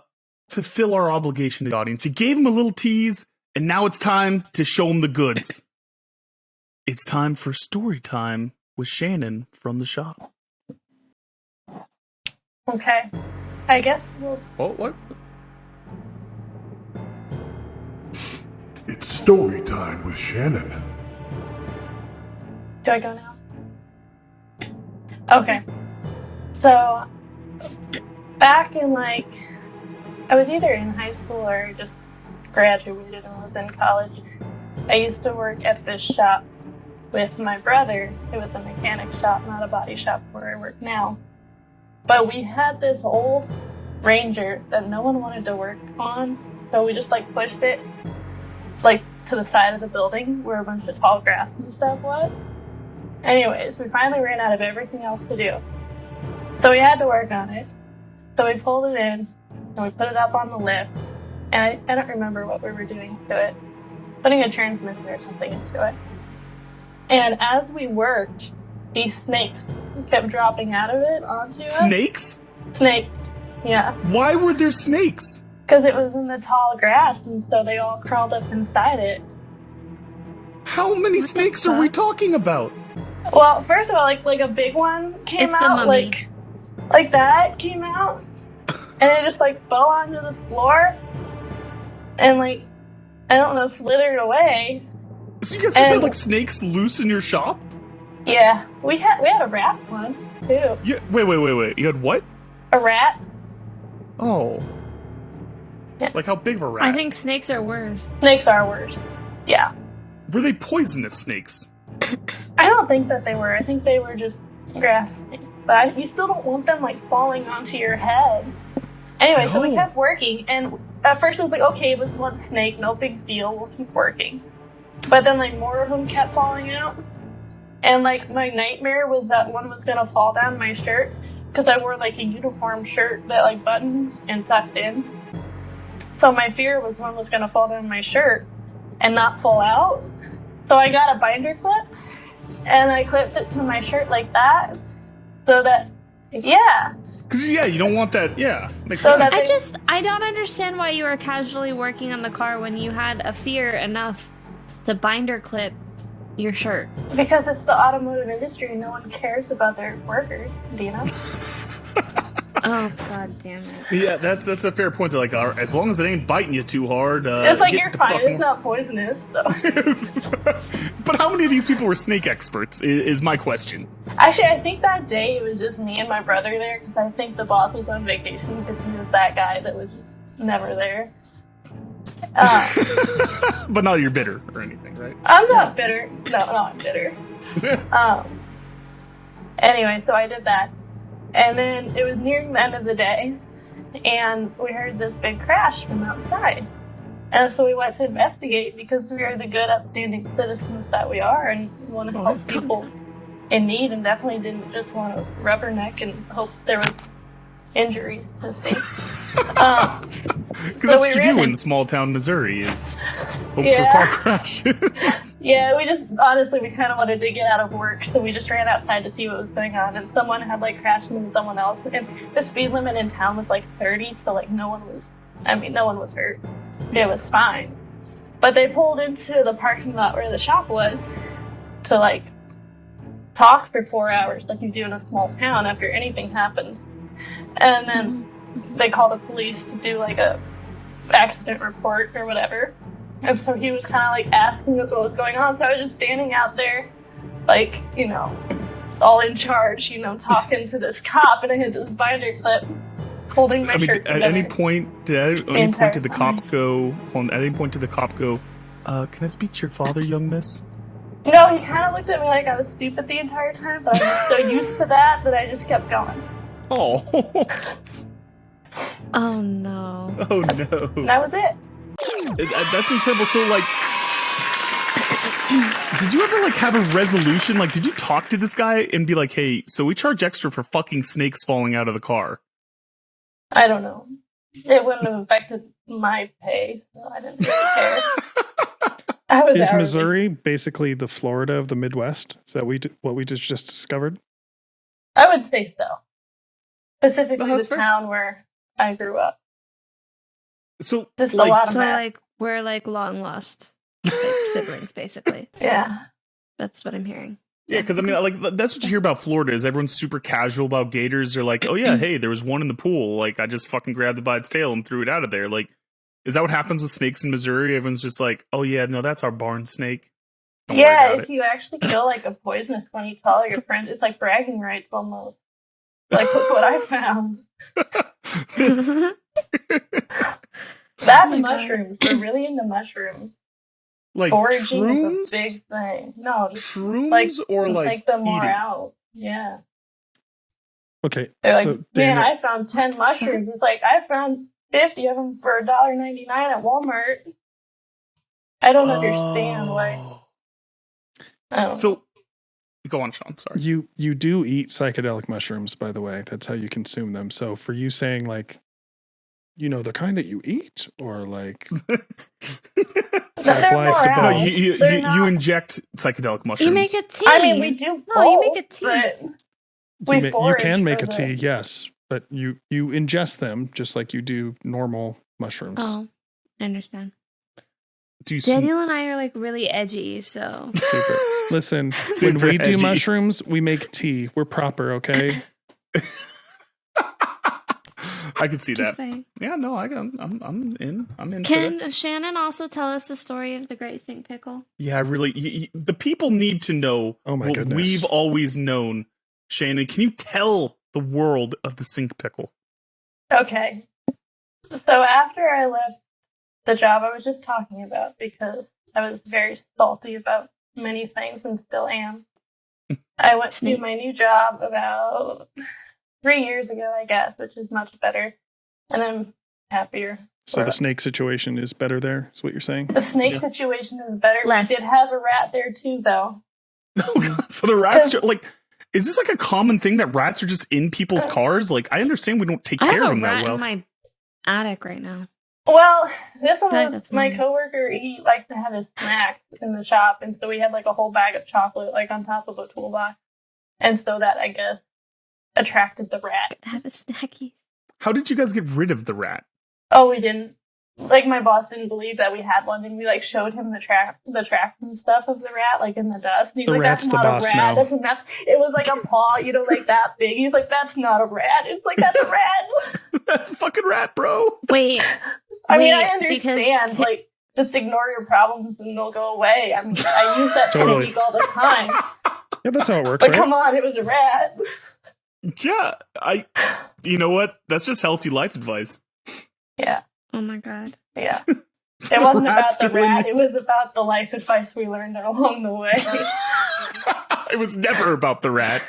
fulfill our obligation to the audience. You gave them a little tease, and now it's time to show them the goods. It's time for story time with Shannon from the shop. Okay. I guess we'll. Oh, what? It's story time with Shannon. Do I go now? Okay. So, back in I was either in high school or just graduated and was in college. I used to work at this shop with my brother. It was a mechanic shop, not a body shop where I work now. But we had this old Ranger that no one wanted to work on, so we just pushed it to the side of the building where a bunch of tall grass and stuff was. Anyways, we finally ran out of everything else to do. So we had to work on it. So we pulled it in and we put it up on the lift. And I don't remember what we were doing to it. Putting a transmission or something into it. And as we worked, these snakes kept dropping out of it onto us. Snakes? Snakes, yeah. Why were there snakes? Because it was in the tall grass, and so they all crawled up inside it. How many snakes are we talking about? Well, first of all, like a big one came It's the out, mummy. like that came out, and it just fell onto the floor, and I don't know, slithered away. So you guys just And- had snakes loose in your shop? Yeah, we had a rat once too. Yeah. Wait. You had what? A rat. Oh. Yeah. Like how big of a rat? I think snakes are worse. Snakes are worse. Yeah, Were they poisonous snakes? I don't think that they were. I think they were just grass snakes. but you still don't want them like falling onto your head. Anyway, so we kept working, and at first it was like, okay, it was one snake, no big deal, we'll keep working. But then like more of them kept falling out, and like my nightmare was that one was gonna fall down my shirt, because I wore like a uniform shirt that like buttoned and tucked in. So my fear was one was gonna fall down my shirt and not fall out. So I got a binder clip, and I clipped it to my shirt like that, so that, yeah. Because, yeah, you don't want that, yeah. Makes So sense. I don't understand why you were casually working on the car when you had a fear enough to binder clip your shirt. Because it's the automotive industry, no one cares about their workers, Dina. Oh, god damn it. Yeah, that's a fair point. They're like, as long as it ain't biting you too hard. It's like, get you're the fine, fucking- it's not poisonous, though. But how many of these people were snake experts, is my question. Actually, I think that day it was just me and my brother there, because I think the boss was on vacation, because he was that guy that was just never there. But now you're bitter or anything, right? I'm not bitter. No, I'm bitter. Anyway, so I did that. And then it was nearing the end of the day, and we heard this big crash from outside. And so we went to investigate, because we are the good, upstanding citizens that we are, and we want to help people in need, and definitely didn't just want to rubberneck and hope there was injuries to see. Because that's what you do in small town Missouri, is hope for car crashes. Yeah, we kind of wanted to get out of work, so we just ran outside to see what was going on, and someone had like crashed into someone else, and the speed limit in town was like 30, so like no one was hurt. It was fine. But they pulled into the parking lot where the shop was to like talk for 4 hours like you do in a small town after anything happens. And then they called the police to do like a accident report or whatever. And so he was kind of like asking us what was going on. So I was just standing out there, like, you know, all in charge, you know, talking to this cop, and I had this binder clip holding my shirt. At any point did the cop go? At any point did the cop go? Can I speak to your father, young miss? No, he kind of looked at me like I was stupid the entire time, but I was so used to that I just kept going. Oh. Oh no. Oh no. And that was it. That's incredible. So, like, did you ever, like, have a resolution? Like, did you talk to this guy and be like, hey, so we charge extra for fucking snakes falling out of the car? I don't know. It wouldn't have affected my pay, so I didn't really care. Is Missouri basically the Florida of the Midwest? Is that what we just discovered? I would say so. Specifically That's the fair. town where I grew up. So, Just a lot of So math. like we're like long lost like, siblings, basically. Yeah. That's what I'm hearing. yeah, because I mean, like, that's what you hear about Florida is everyone's super casual about gators. They're like, oh yeah, hey, there was one in the pool. Like, I just fucking grabbed it by its tail and threw it out of there. Like, is that what happens with snakes in Missouri? Everyone's just like, oh yeah, no, that's our barn snake. Don't worry Yeah, about if it. you actually kill like a poisonous one, you tell all your friends. It's like bragging rights almost. Like, look what I found. That and mushrooms. We're really into mushrooms. Like Foraging shrooms? is a big thing. No, just Shrooms like or like the eating? morale. Yeah. Okay, They're like, so man, Daniel, I found 10 mushrooms. It's like, I found 50 of them for $1.99 at Walmart. I don't understand why. I don't know. So, go on, Sean. Sorry. you do eat psychedelic mushrooms, by the way. That's how you consume them. So for you saying like, you know, the kind that you eat, or like They're applies to morale. both. you They're not- inject psychedelic mushrooms. You make a tea. I mean, we do both, No, you make a tea. but you, we you forage can make for a tea, the- yes, but you ingest them just like you do normal mushrooms. Oh, I understand. Do you Daniel and I are like really edgy, so Super. Listen, Super when we do edgy. mushrooms, we make tea. We're proper, okay? I can see just that. saying. Yeah, no, I'm in. I'm in. Can Shannon also tell us the story of the Great Stink Pickle? Yeah, really. The people need to know Oh my what goodness. we've always known. Shannon, can you tell the world of the sink pickle? Okay. So after I left the job I was just talking about, because I was very salty about many things and still am, I went to Snakes. my new job about 3 years ago, I guess, which is much better. And I'm happier. So the snake situation is better there, is what you're saying? The snake situation is better. Less. We did have a rat there too, though. Oh, God. So the rats, like, is this like a common thing that rats are just in people's cars? Like, I understand we don't take I care have of a them that rat well. in my attic right now. Well, this one I feel like was that's my mine. coworker. He likes to have his snacks in the shop, and so we had like a whole bag of chocolate like on top of a toolbox, and so that I guess attracted the rat. Have a snacky. How did you guys get rid of the rat? Oh, we didn't. Like my boss didn't believe that we had one, and we like showed him the tracks and stuff of the rat, like in the dust. And he's The like, rat's "That's the not a boss rat. now." That's a rat." It was like a paw, like that big. He's like, "That's not a rat." It's like, "That's a rat." That's a fucking rat, bro. Wait, I mean, I Wait, understand. because- Like, just ignore your problems and they'll go away. I mean, I use that Totally. technique all the time. Yeah, that's how it works, But right? come on, it was a rat. Yeah, you know what? That's just healthy life advice. Yeah, oh my god. yeah. It wasn't Rats about the doing- rat. It was about the life advice we learned along the way. It was never about the rat.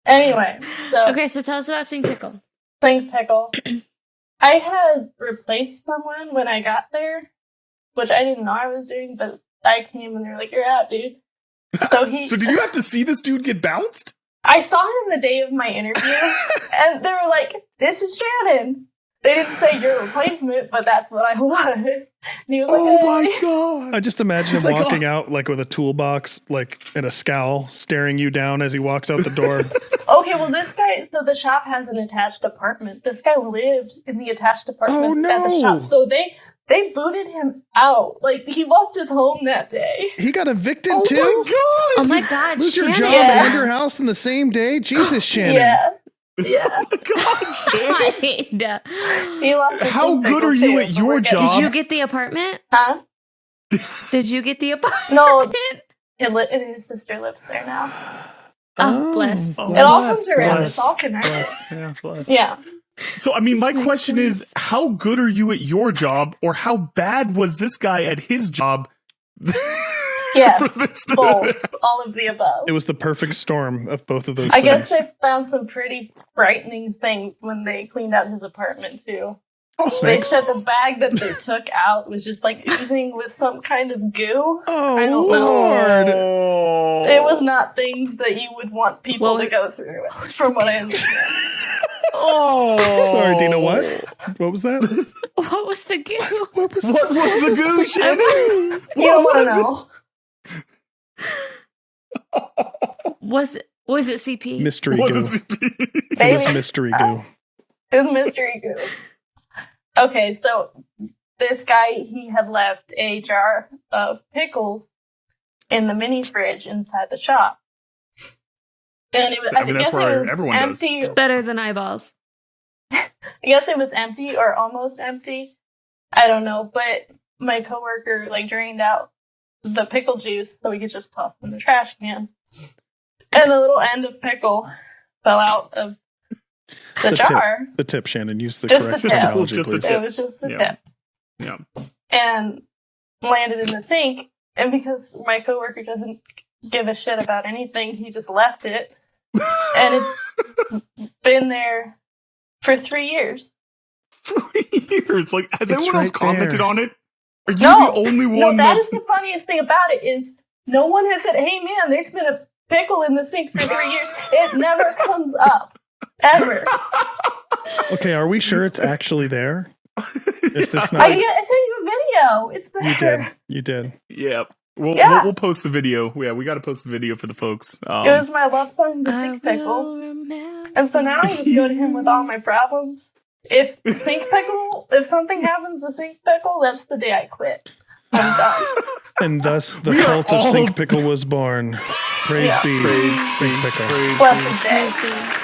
Anyway, so Okay, so tell us about Sing Pickle. Sing Pickle. I had replaced someone when I got there, which I didn't know I was doing, but I came and they were like, "You're out, dude." So So did you have to see this dude get bounced? I saw him the day of my interview, and they were like, "This is Shannon." They didn't say your replacement, but that's what I was. And he was like, Oh "Hey." my God. I just imagine He's him like, walking out like with a toolbox, like and a scowl, staring you down as he walks out the door. Okay, well, this guy, so the shop has an attached apartment. This guy lived in the attached apartment at the no. shop. So they booted him out. Like, he lost his home that day. He got evicted Oh too? my God. Oh my god, Lose your Shannon. job Yeah. and your house in the same day? Jesus, Shannon. Yeah. Yeah. Oh my God, Shannon. God. He lost his How Sing good Pickle are you too, at but your we're getting- job? Did you get the apartment? Huh? Did you get the apartment? No, his sister lives there now. Oh, bless. Oh, It all bless, comes around. bless, It's all connected. bless. Yeah, bless. Yeah. So, I mean, my This makes question is, sense. how good are you at your job, or how bad was this guy at his job? Yes. For this to- Both. All of the above. It was the perfect storm of both of those I things. guess they found some pretty frightening things when they cleaned out his apartment too. They Snakes? said the bag that they took out was just like oozing with some kind of goo. Oh, I don't know. Lord. Oh. It was not things that you would want people Well, to go through, from what I understand. Oh. Sorry, Dina, what? What was that? What was the goo? What was What was the goo, Shannon? You don't want was to know. Was it CP? mystery Was goo? it CP? It was Maybe. mystery goo. It was mystery goo. Okay, so this guy, he had left a jar of pickles in the mini fridge inside the shop. And it was, I mean, that's guess where it was everyone does. empty. It's better than eyeballs. I guess it was empty or almost empty. I don't know, but my coworker like drained out the pickle juice so we could just toss it in the trash can. And a little end of pickle fell out of the jar. Tip. The tip, Shannon. Use the Just the correct tip. terminology, Just the please. tip. It was just the Yeah. tip. Yeah. And landed in the sink. And because my coworker doesn't give a shit about anything, he just left it. And it's been there for 3 years. 3 years. Like, has It's anyone else right commented there. on it? Are you No. the only No, one that that's... is the funniest thing about it is no one has said, "Hey man, there's been a pickle in the sink for 3 years." It never comes up. Ever. Okay, are we sure it's actually there? Is this I not? sent you a video. It's there. You did. You did. Yeah. We'll, Yeah. we'll post the video. Yeah, we got to post the video for the folks. It was my love song, The I Sink Pickle. will remember. And so now I just go to him with all my problems. If something happens to Sink Pickle, that's the day I quit. I'm done. And thus the We are cult of all- Sink Pickle was born. Praise Yeah. be. Praise Sink be, Pickle. praise Blessed day.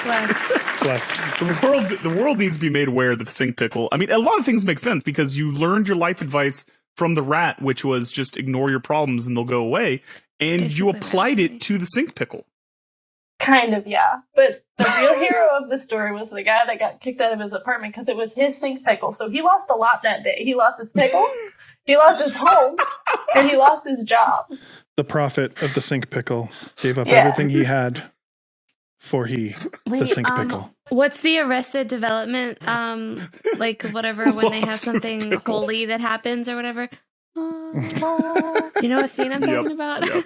Bless. Bless. The world needs to be made aware of the sink pickle. I mean, a lot of things make sense because you learned your life advice from the rat, which was just ignore your problems and they'll go away, and you Basically, applied right. it to the sink pickle. Kind of, yeah. But the real hero of the story was the guy that got kicked out of his apartment because it was his Sink Pickle. So he lost a lot that day. He lost his pickle, he lost his home, and he lost his job. the prophet of the sink pickle, gave up Yeah. everything he had for the Wait, sink pickle. what's the Arrested Development, like whatever, when they have Loves his something pickle. holy that happens or whatever? Do you know what scene I'm talking about? Yep.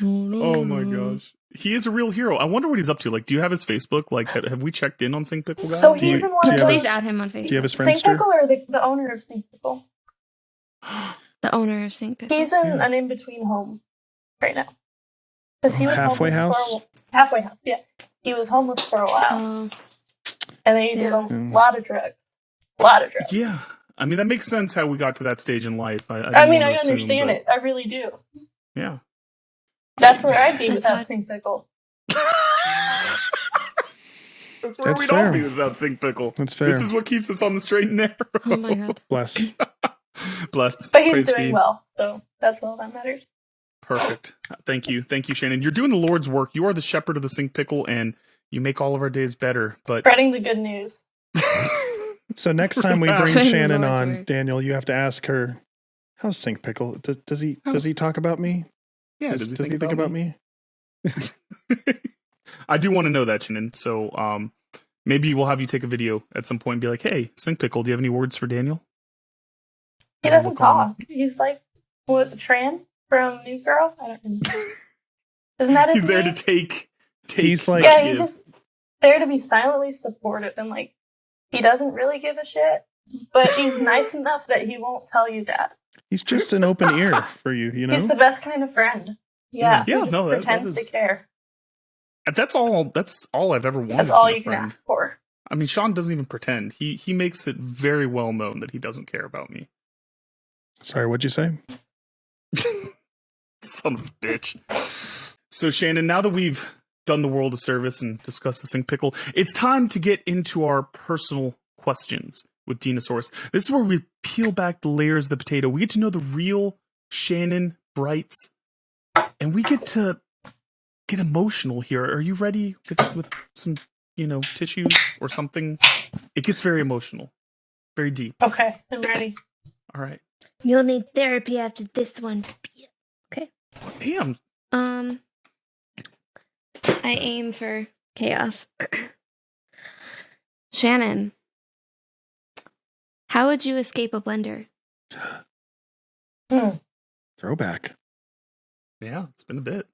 Oh my gosh. He is a real hero. I wonder what he's up to. Like, do you have his Facebook? Like, have we checked in on Sink Pickle Guy? So Do you- he's in one do of you have Please his- those. add him on Facebook. Do you have his Sink Friendster? Pickle or the owner of Sink Pickle? The owner of Sink Pickle. He's in an in-between home right now. Because he was Halfway homeless house? halfway house, yeah. He was homeless for a while. Oh, And then he did a Yeah. lot of drugs. A lot of drugs. Yeah. I mean, that makes sense how we got to that stage in life. I I didn't mean, want I to assume, understand but it. I really do. Yeah. That's where I'd be That's without hot. Sink Pickle. That's where That's we'd fair. all be without Sink Pickle. That's fair. This is what keeps us on the straight and narrow. oh my god. Bless. Bless. But he's Praise doing be. well, so that's all that matters. Perfect. Thank you. Thank you, Shannon. You're doing the Lord's work. You are the shepherd of the Sink Pickle, and you make all of our days better. But Spreading the good news. So next time we Wow. bring Praise the Shannon Lord's on, work. Daniel, you have to ask her, how's Sink Pickle? Does he talk about me? yeah, Does he think about me? I do want to know that, Shannon. So maybe we'll have you take a video at some point and be like, hey, Sink Pickle, do you have any words for Daniel? He Or doesn't look on- talk. He's like, what, Tran from New Girl? I don't remember. Isn't that his He's there name? to take. He's like, Yeah, he's give. just there to be silently supportive and like, he doesn't really give a shit, but he's nice enough that he won't tell you that. he's just an open ear for you, you He's know? the best kind of friend. Yeah, Yeah, he just no, that pretends is- to care. That's all I've ever wanted. That's all from a you can friend. ask for. I mean, Sean doesn't even pretend. He makes it very well known that he doesn't care about me. Sorry, what'd you say? Son of a bitch. So, Shannon, now that we've done the world a service and discussed the Sink Pickle, it's time to get into our personal questions with Dinosaurus. This is where we peel back the layers of the potato. We get to know the real Shannon Brights, and we get to get emotional here. Are you ready with some, tissues or something? It gets very emotional, very deep. Okay, I'm ready. All right. You'll need therapy after this one. Damn. I aim for chaos. Shannon, how would you escape a blender? Throwback. Yeah, it's been a bit.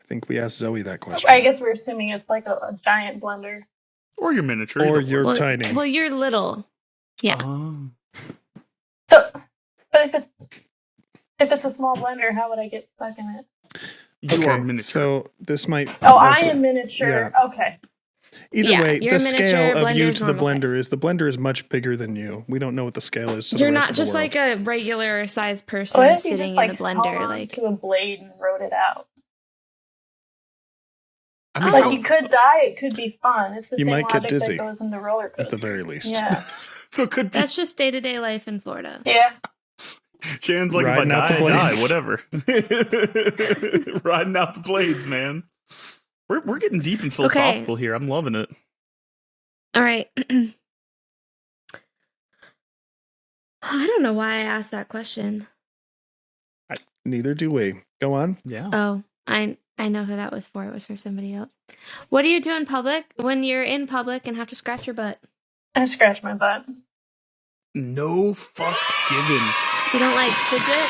I think we asked Zoe that question. I guess we're assuming it's like a giant blender. Or your miniature. Or either you're one. tiny. Well, you're little. Yeah. Oh. So, but if it's a small blender, how would I get stuck in it? You are miniature. so this might. Oh, I also- am miniature. Okay. Either Yeah, way, you're the a miniature, scale of you blender's to the normal blender size. the blender is much bigger than you. We don't know what the scale is to You're the rest not of the just world. like a regular sized person What if you sitting just in like a blender. held on Like, to a blade and wrote it out? I mean, Oh. Like you could die. It could be fun. It's the You same might get logic dizzy, that goes into roller at the coasters. very least. Yeah. so it could be. that's just day to day life in Florida. Yeah. Shannon's like, Riding if out I the die, blades. whatever. Riding out the blades, man. We're getting deep and philosophical here. I'm loving it. All right. I don't know why I asked that question. Neither do we. Go on. Yeah. Oh, I know who that was for. It was for somebody else. What do you do in public when you're in public and have to scratch your butt? I scratch my butt. No fucks given. You don't like fidget?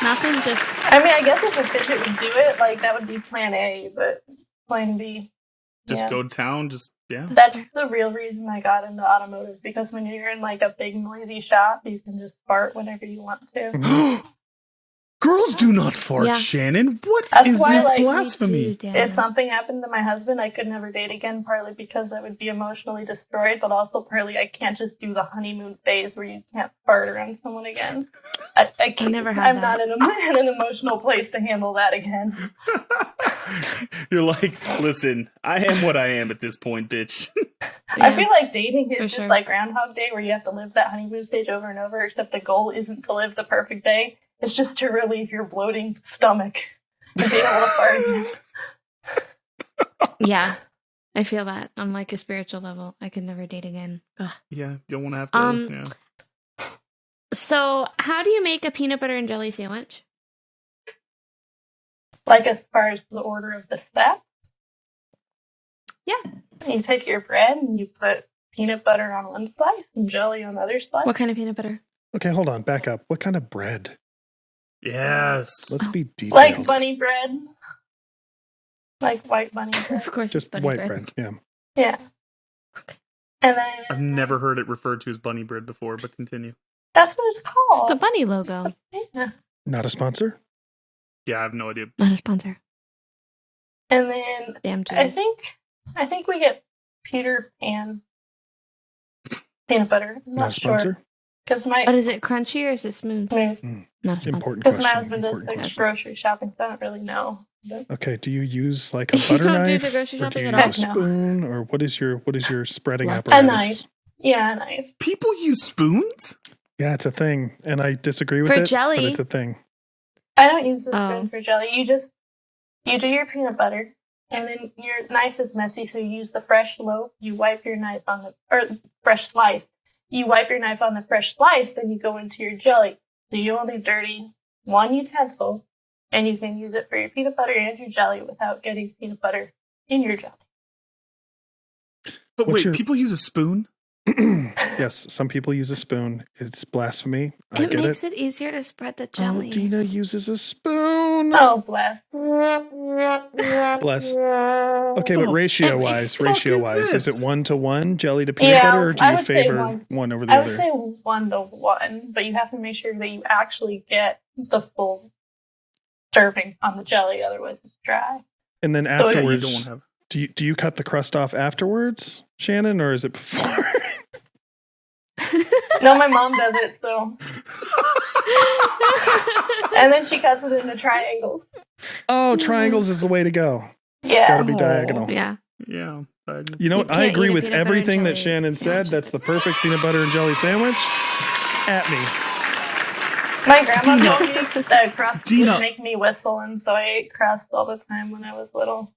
Nothing? Just I mean, I guess if a fidget would do it, like that would be plan A, but plan B. Just yeah. go to town. Just, yeah. That's the real reason I got into automotive, because when you're in like a big noisy shop, you can just fart whenever you want to. Girls do not fart, Yeah. Shannon. What That's is why, this like, we blasphemy? If something happened to my husband, I could never date again, partly because I would be emotionally destroyed, but also partly I can't just do the honeymoon phase where you can't fart around someone again. I can't, never had I'm that. not in an emotional place to handle that again. You're like, listen, I am what I am at this point, bitch. I feel like dating is For just sure. like Groundhog Day, where you have to live that honeymoon stage over and over, except the goal isn't to live the perfect day. It's just to relieve your bloating stomach and be able to fart again. Yeah, I feel that on like a spiritual level. I could never date again. Ugh. Yeah, you don't want to have to. Um, yeah. So, how do you make a peanut butter and jelly sandwich? Like as far as the order of the step? Yeah. You take your bread and you put peanut butter on one slice and jelly on the other slice. What kind of peanut butter? Okay, hold on. Back up. What kind of bread? Yes. Let's be detailed. Like bunny bread. Like white bunny bread. Of course, Just it's bunny white bread. bread. Yeah. Yeah. And then I've never heard it referred to as bunny bread before, but continue. that's what it's It's called. the bunny logo. Yeah. Not a sponsor? Yeah, I have no idea. Not a sponsor. And then Damn I Jews. think we get Peter Pan peanut butter. I'm Not not a sure. sponsor? Because my But is it crunchy or is it smooth? Not a sponsor. Important Because my question. husband does Important the question. grocery shopping, so I don't really know. But Okay, do you use like a You butter don't do knife? the grocery Or do you shopping at use a all? spoon? Or what is your spreading A apparatus? knife. Yeah, a knife. People use spoons? Yeah, it's a thing. And I disagree with For it. jelly. But it's a thing. I don't use the Oh. spoon for jelly. You do your peanut butter, and then your knife is messy, so you use the fresh loaf. You wipe your knife on fresh slice. You wipe your knife on the fresh slice, then you go into your jelly. So you only dirty one utensil, and you can use it for your peanut butter and your jelly without getting peanut butter in your jelly. But What's wait, your- people use a spoon? Yes, some people use a spoon. It's blasphemy. I It get makes it. it easier to spread the Oh, jelly. Dina uses a spoon. Oh, bless. Bless. Okay, but The ratio-wise, fuck is is this? it 1-to-1 jelly to peanut Yeah, butter, or do I you would say favor one over the I would other? say 1-to-1, but you have to make sure that you actually get the full serving on the jelly, otherwise it's dry. And then So Yeah, you afterwards, don't want to have. do you cut the crust off afterwards, Shannon, or is it before? No, my mom does it, so. And then she cuts it into triangles. Oh, triangles is the way to go. Yeah. Gotta be diagonal. Yeah. Yeah. You know You what? I can't agree eat a with peanut butter and everything that jelly Shannon said. sandwich. That's the perfect peanut butter and jelly sandwich. At me. My grandma Dina. told me that crust Dina. would make me whistle, and so I ate crust all the time when I was little.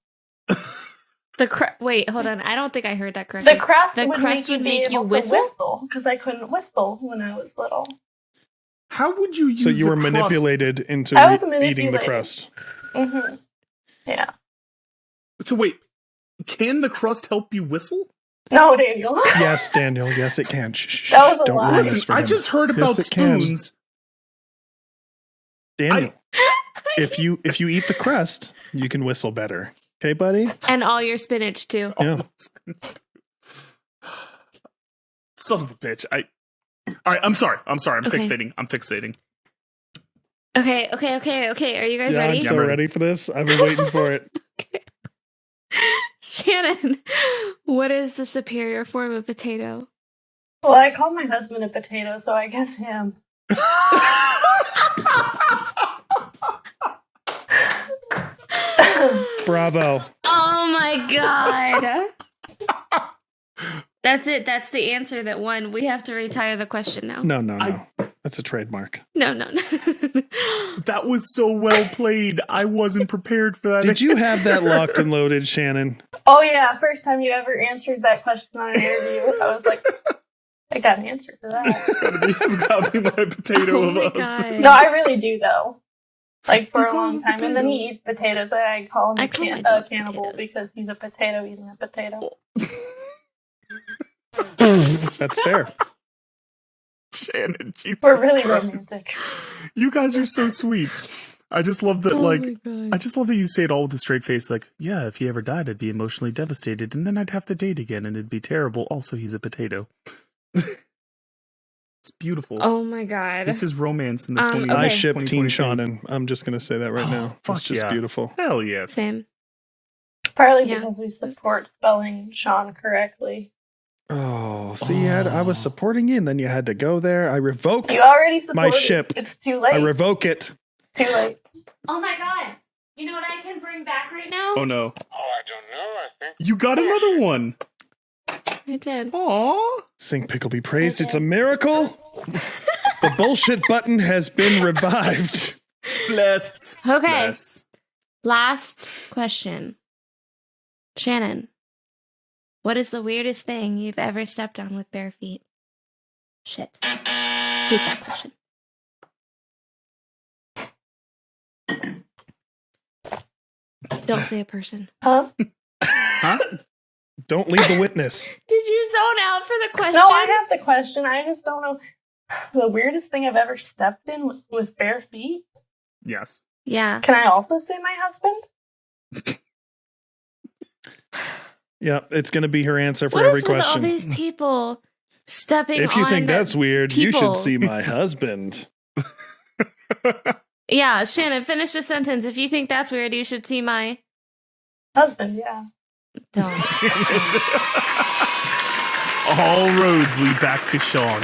Wait, hold on. I don't think I heard that correctly. The crust The would crust make would be make you able to whistle? because I couldn't whistle when I was little. How would you use So you the were crust? manipulated into I was eating the manipulated. crust. Mm-hmm. Yeah. So wait, can the crust help you whistle? No, Daniel. Yes, Daniel. Yes, it can. Shh, shh, That was a don't lie. ruin this Listen, for I him. just heard about Yes, it can. spoons. Daniel, if you eat the crust, you can whistle better. Okay, buddy? And all your spinach too. Yeah. Son of a bitch. All right, I'm sorry. I'm Okay. fixating. Okay. Are you guys Yeah, ready? I'm so ready for this. I've been waiting for it. Shannon, what is the superior form of potato? Well, I called my husband a potato, so I guess him. Bravo. Oh my god. That's it. That's the answer that won. We have to retire the question now. No. That's a trademark. No. That was so well played. I wasn't prepared for that. Did you have that locked and loaded, Shannon? Oh, yeah. First time you ever answered that question on an interview, I was like, I got an answer for that. It's gotta be my potato Oh of my us. God. No, I really do, though. Like, for a You call long him a time. And then he potato. eats potatoes. And I call him I a call my dog cannibal potatoes. because he's a potato eating a potato. That's fair. Shannon, Jesus We're really Christ. romantic. You guys are so sweet. I just love that, Oh like, my God. I just love that you say it all with a straight face, like, yeah, if he ever died, I'd be emotionally devastated, and then I'd have to date again, and it'd be terrible. Also, he's a potato. It's beautiful. Oh my god. This is romance in the Okay. 20 I Okay. ship Teen 2022. Shannon. I'm just going to say that right Oh, now. fuck It's just yeah. beautiful. Hell yes. Same. Partly Yeah. because we support spelling Sean correctly. Oh, see, I was supporting you, and then you had to go there. I revoke. You already supported. ship. It's too late. I revoke it. Too late. Oh my god. You know what I can bring back right now? Oh no. Oh, I don't know. I think. You got another one. I did. Aww. Sink Pickle be praised. It's a miracle. The bullshit button has been revived. Bless. Okay. Bless. Last question. Shannon, what is the weirdest thing you've ever stepped on with bare feet? Shit. Repeat that question. Don't say a person. Huh? Huh? Don't leave the witness. Did you zone out for the question? No, I have the question. I just don't know. The weirdest thing I've ever stepped in with bare feet? Yes. Yeah. Can I also say my husband? Yeah, it's going to be her answer for What every is with all question. these people stepping If you on think that's weird, you people? should see my husband. Yeah, Shannon, finish the sentence. If you think that's weird, you should see my... Husband, yeah. Don't. All roads lead back to Sean.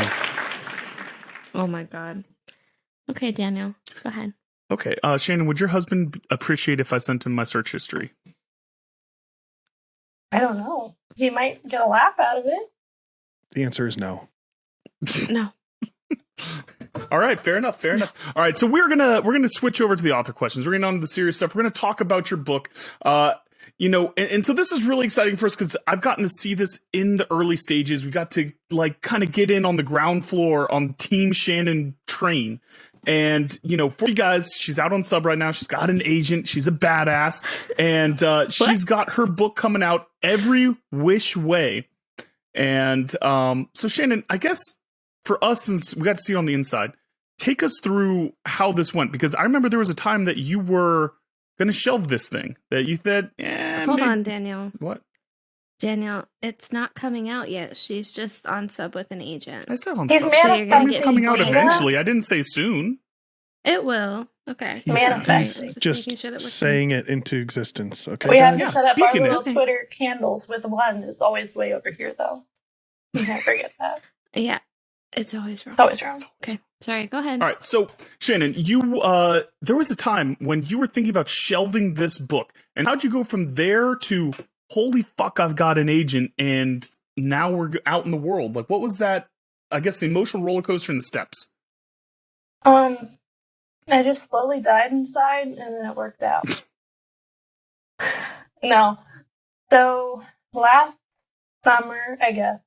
Oh my god. Okay, Daniel, go ahead. Okay, Shannon, would your husband appreciate if I sent him my search history? I don't know. He might get a laugh out of it. The answer is no. No. All right, fair enough. All right, so we're gonna switch over to the author questions. We're getting on to the serious stuff. We're gonna talk about your book. And so this is really exciting for us because I've gotten to see this in the early stages. We got to like kind of get in on the ground floor on Team Shannon train. And, for you guys, she's out on sub right now. She's got an agent. She's a badass. And she's got her book coming out every which way. And so, Shannon, I guess for us, since we got to see it on the inside, take us through how this went. Because I remember there was a time that you were going to shelve this thing. That you said, Hold on, Daniel. What? Daniel, it's not coming out yet. She's just on sub with an agent. I said on He's sub. So you're gonna It's get coming out Dana? eventually. I didn't say soon. It will. Okay. He's Manifesting. just making sure that we're saying it into existence. Okay, We have guys? to set up our speaking little of- Twitter candles with one is always way over here, though. You can't forget that. Yeah. It's always wrong. It's always wrong. Okay. Sorry, go ahead. All right, so Shannon, you there was a time when you were thinking about shelving this book, and how'd you go from there to holy fuck, I've got an agent, and now we're out in the world? Like, what was that? I guess the emotional roller coaster and the steps. I just slowly died inside, and then it worked out. No. So, last summer, I guess.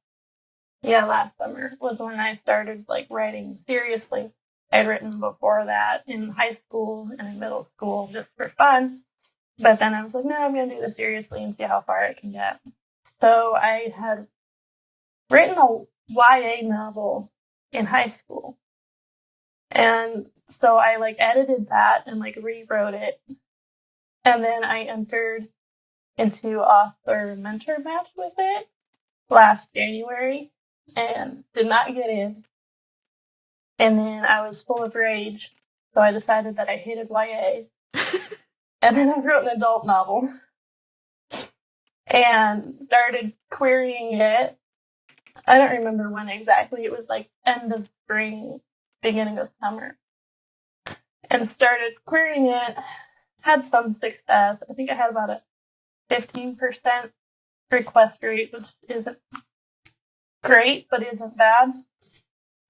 Yeah, last summer was when I started, writing seriously. I'd written before that in high school and in middle school just for fun. But then I was like, no, I'm going to do this seriously and see how far I can get. So I had written a YA novel in high school. And so I edited that and rewrote it. And then I entered into author mentor match with it last January and did not get in. And then I was full of rage, so I decided that I hated YA. And then I wrote an adult novel and started querying it. I don't remember when exactly. It was end of spring, beginning of summer. And started querying it. Had some success. I think I had about a 15% request rate, which isn't great, but isn't bad.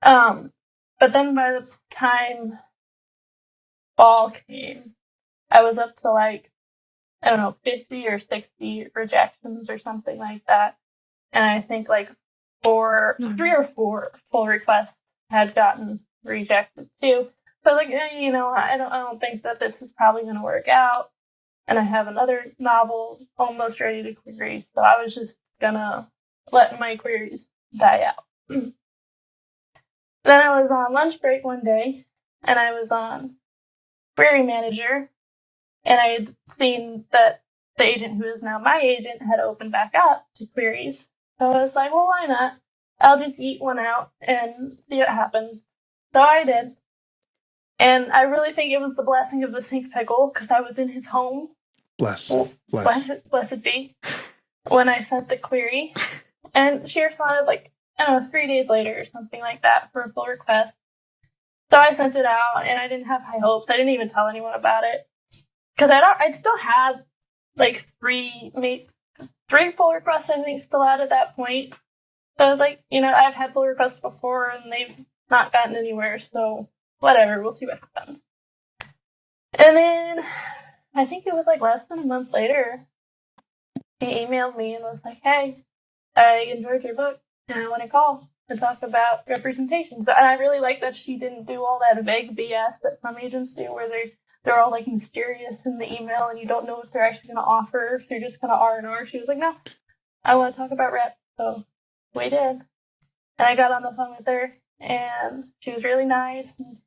But then by the time fall came, I was up to 50 or 60 rejections or something like that. And I think 3 or 4 full requests had gotten rejected too. So I don't think that this is probably going to work out. And I have another novel almost ready to query. So I was just gonna let my queries die out. Then I was on lunch break one day, and I was on Query Manager, and I had seen that the agent who is now my agent had opened back up to queries. So I was like, well, why not? I'll just eat one out and see what happens. So I did. And I really think it was the blessing of the sink pickle, because I was in his home. Blessed be. When I sent the query. And she responded 3 days later or something like that for a full request. So I sent it out, and I didn't have high hopes. I didn't even tell anyone about it. Because I'd still have 3 full requests, I think, still out at that point. So I was I've had full requests before, and they've not gotten anywhere, so whatever, we'll see what happens. And then, I think it was less than a month later, he emailed me and was like, hey, I enjoyed your book, and I want to call and talk about representation. So, and I really like that she didn't do all that vague BS that some agents do, where they they're all like mysterious in the email, and you don't know if they're actually going to offer, if they're just going to R&R. She was like, no, I want to talk about rep. So we did. And I got on the phone with her, and she was really nice. And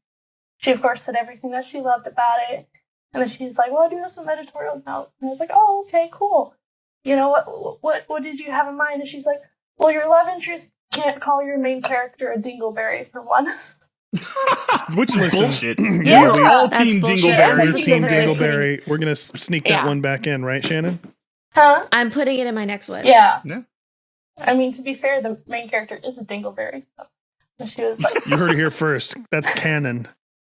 she, of course, said everything that she loved about it. And then she's like, well, I do have some editorial notes. And I was like, oh, okay, cool. You know, what did you have in mind? And she's like, well, your love interest can't call your main character a dingleberry, for one. Which is bullshit. Yeah, we all that's team bullshit. Dingleberry. That's Your team specifically- Dingleberry. We're gonna sneak that Yeah. one back in, right, Shannon? Huh? I'm putting it in my next one. Yeah. Yeah. I mean, to be fair, the main character is a dingleberry. So she was like, You heard it here first. That's canon.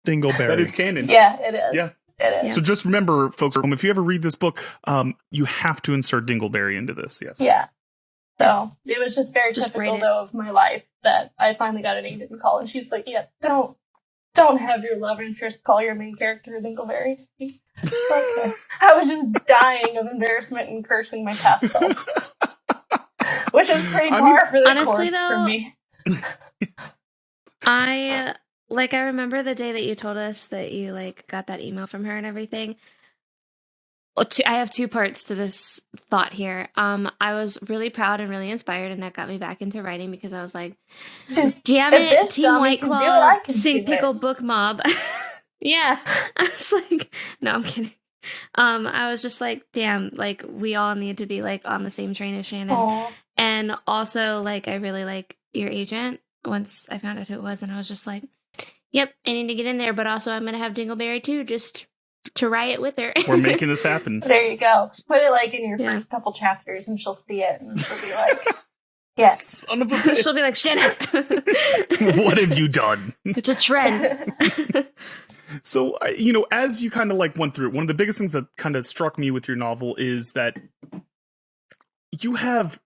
Dingleberry. That is canon. yeah, it is. Yeah. It is. So just remember, folks, if you ever read this book, you have to insert Dingleberry into this. Yes. Yeah. So it was just very Just typical, write it. though, of my life that I finally got an agent to call, and she's like, yeah, don't have your love interest call your main character a dingleberry. Okay. I was just dying of embarrassment and cursing my past self. Which is pretty far for the honestly, course though, for me. I remember the day that you told us that you like got that email from her and everything. Well, I have two parts to this thought here. I was really proud and really inspired, and that got me back into writing because I was like, "Damn If it, this Team dummy White can do it, Claw, I can Sink do it." Pickle Book Mob." Yeah, I was like, "No, I'm kidding." I was just like, "Damn, like we all need to be like on the same train as Shannon." Aw. And also, like, I really like your agent once I found out who it was, and I was just like, yep, I need to get in there, but also I'm going to have Dingleberry too, just to riot with her. We're making this happen. There you go. Put it like in your Yeah. first couple chapters, and she'll see it, and she'll be like, yes. Son of a bitch. She'll be like, Shannon, What have you done? it's a trend. So, as you kind of like went through it, one of the biggest things that kind of struck me with your novel is that you have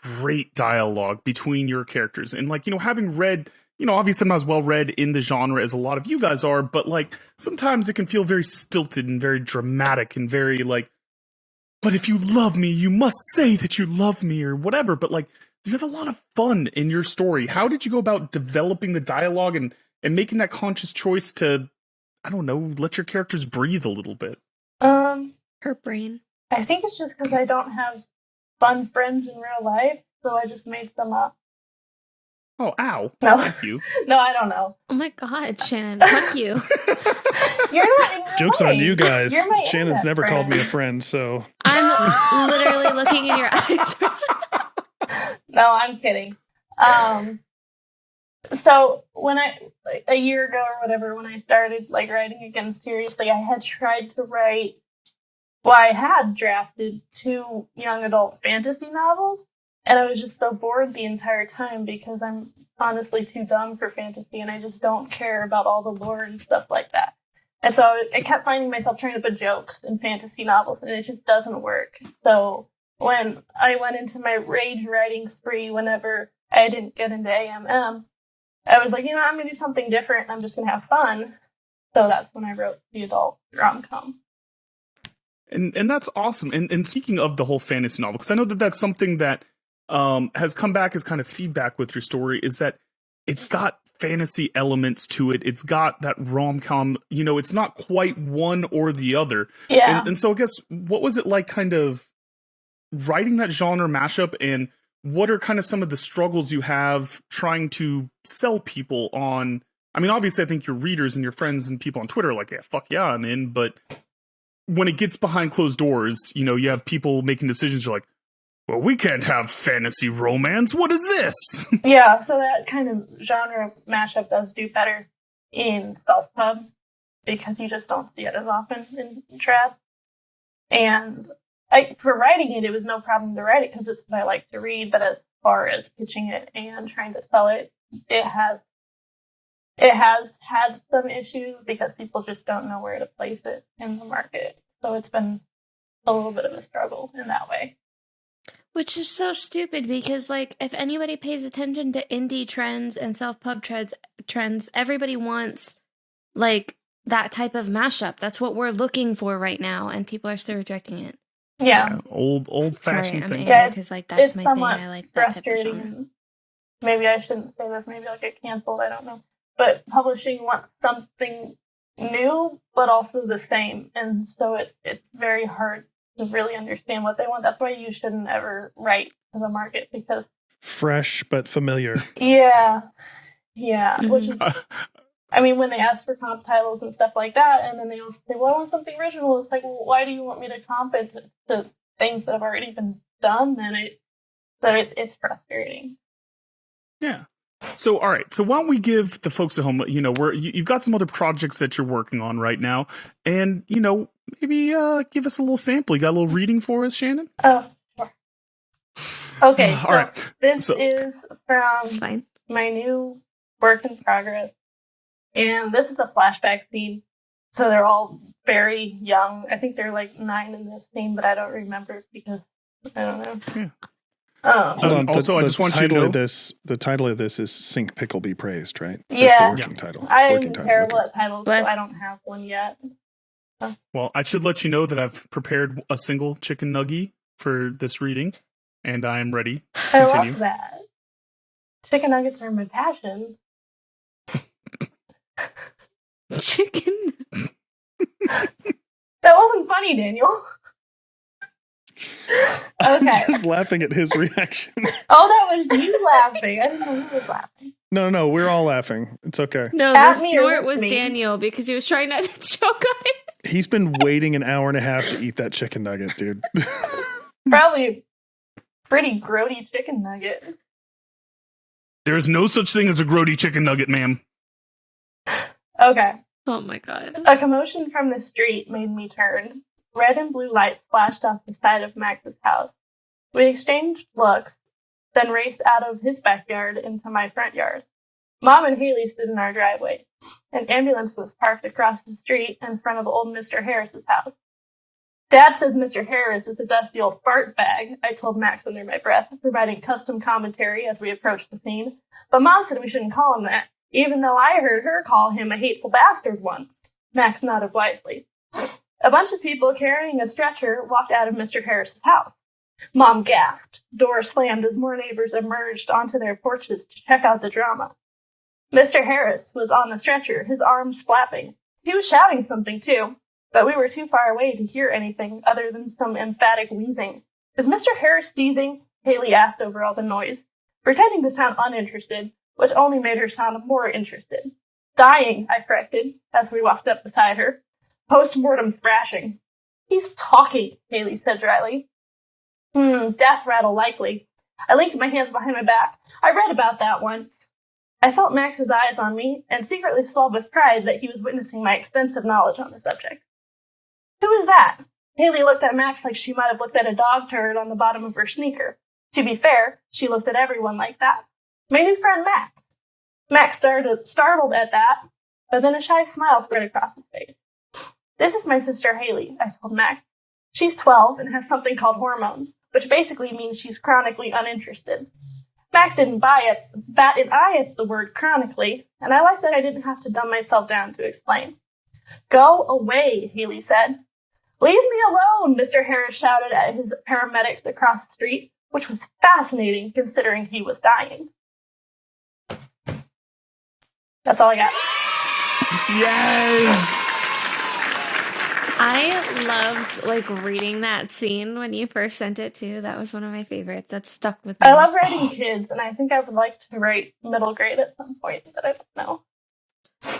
great dialogue between your characters. And like, having read, obviously I'm not as well read in the genre as a lot of you guys are, but like sometimes it can feel very stilted and very dramatic and very like, but if you love me, you must say that you love me or whatever. But like, you have a lot of fun in your story. How did you go about developing the dialogue and making that conscious choice to, I don't know, let your characters breathe a little bit? Her brain. I think it's just because I don't have fun friends in real life, so I just made them up. Oh, ow. No. Thank you. No, I don't know. Oh my God, Shannon, fuck you. You're not in real Joke's life. on you guys. You're my Shannon's internet never called me a friend. friend, so I'm literally looking in your eyes. No, I'm kidding. So when a year ago or whatever, when I started like writing again seriously, I had tried to write. Well, I had drafted 2 young adult fantasy novels, and I was just so bored the entire time because I'm honestly too dumb for fantasy, and I just don't care about all the lore and stuff like that. And so I kept finding myself trying to put jokes in fantasy novels, and it just doesn't work. So when I went into my rage writing spree whenever I didn't get into AMM, I was like, I'm going to do something different, and I'm just going to have fun. So that's when I wrote the adult rom-com. And that's awesome. And speaking of the whole fantasy novel, because I know that that's something that has come back as kind of feedback with your story, is that it's got fantasy elements to it. It's got that rom-com, it's not quite one or the other. Yeah. And so I guess, what was it like kind of writing that genre mashup, and what are kind of some of the struggles you have trying to sell people on? I mean, obviously I think your readers and your friends and people on Twitter are like, yeah, fuck yeah, I'm in, but when it gets behind closed doors, you have people making decisions. You're like, well, we can't have fantasy romance. What is this? Yeah, so that kind of genre mashup does do better in self-pub because you just don't see it as often in trad. And for writing it, it was no problem to write it because it's what I like to read. But as far as pitching it and trying to sell it, it has had some issues because people just don't know where to place it in the market. So it's been a little bit of a struggle in that way. Which is so stupid because, like, if anybody pays attention to indie trends and self-pub trends, everybody wants, like, that type of mashup. That's what we're looking for right now, and people are still rejecting it. Yeah. Old Sorry, fashioned I'm thing. angry because, like, that's It's my thing. somewhat I like that type of frustrating. genre. And maybe I shouldn't say this. Maybe I'll get canceled. I don't know. But publishing wants something new, but also the same. And so it's very hard to really understand what they want. That's why you shouldn't ever write to the market, because Fresh but familiar. yeah, which is, Mhm. I mean, when they ask for comp titles and stuff like that, and then they also say, well, I want something original. It's like, well, why do you want me to comp it to things that have already been done? Then it's frustrating. Yeah. So, all right. So, why don't we give the folks at home, you've got some other projects that you're working on right now, and maybe give us a little sample. You got a little reading for us, Shannon? Oh, sure. Okay, so All right. this So- is It's from fine. my new work in progress, and this is a flashback scene. So they're all very young. I think they're like 9 in this scene, but I don't remember because I don't know. Yeah. Hold on. Also, I just want you to title know- of this. The title of this is "Sink Pickle Be Praised," right? That's Yeah. the working title. I'm Working title, terrible okay. at titles, Bless. so I don't have one yet. Well, I should let you know that I've prepared a single chicken nugget for this reading, and I am ready. I Continue. love that. Chicken nuggets are my passion. Chicken. That wasn't funny, Daniel. I'm Okay. just laughing at his reaction. Oh, that was you laughing. I didn't know who was laughing. No, we're all laughing. It's okay. No, At the me or snort with was me? Daniel because he was trying not to choke on it. He's been waiting an hour and a half to eat that chicken nugget, dude. Probably a pretty grody chicken nugget. There's no such thing as a grody chicken nugget, ma'am. Okay. Oh my god. A commotion from the street made me turn. Red and blue lights flashed off the side of Max's house. We exchanged looks, then raced out of his backyard into my front yard. Mom and Haley stood in our driveway. An ambulance was parked across the street in front of old Mr. Harris's house. Dad says Mr. Harris is a dusty old fart bag, I told Max under my breath, providing custom commentary as we approached the scene. But Mom said we shouldn't call him that, even though I heard her call him a hateful bastard once. Max nodded wisely. A bunch of people carrying a stretcher walked out of Mr. Harris's house. Mom gasped. Doors slammed as more neighbors emerged onto their porches to check out the drama. Mr. Harris was on the stretcher, his arms flapping. He was shouting something, too, but we were too far away to hear anything other than some emphatic wheezing. Is Mr. Harris seizing? Haley asked over all the noise, pretending to sound uninterested, which only made her sound more interested. Dying, I corrected, as we walked up beside her. Post-mortem thrashing. He's talking, Haley said dryly. Death rattle likely. I linked my hands behind my back. I read about that once. I felt Max's eyes on me, and secretly swelled with pride that he was witnessing my extensive knowledge on the subject. Who is that? Haley looked at Max like she might have looked at a dog turd on the bottom of her sneaker. To be fair, she looked at everyone like that. My new friend Max. Max startled at that, but then a shy smile spread across his face. This is my sister Haley, I told Max. She's 12 and has something called hormones, which basically means she's chronically uninterested. Max didn't bat an eye at the word chronically, and I liked that I didn't have to dumb myself down to explain. Go away, Haley said. Leave me alone, Mr. Harris shouted at his paramedics across the street, which was fascinating considering he was dying. That's all I got. Yes! I loved reading that scene when you first sent it too. That was one of my favorites. That stuck with me. I love writing kids, and I think I would like to write middle grade at some point, but I don't know.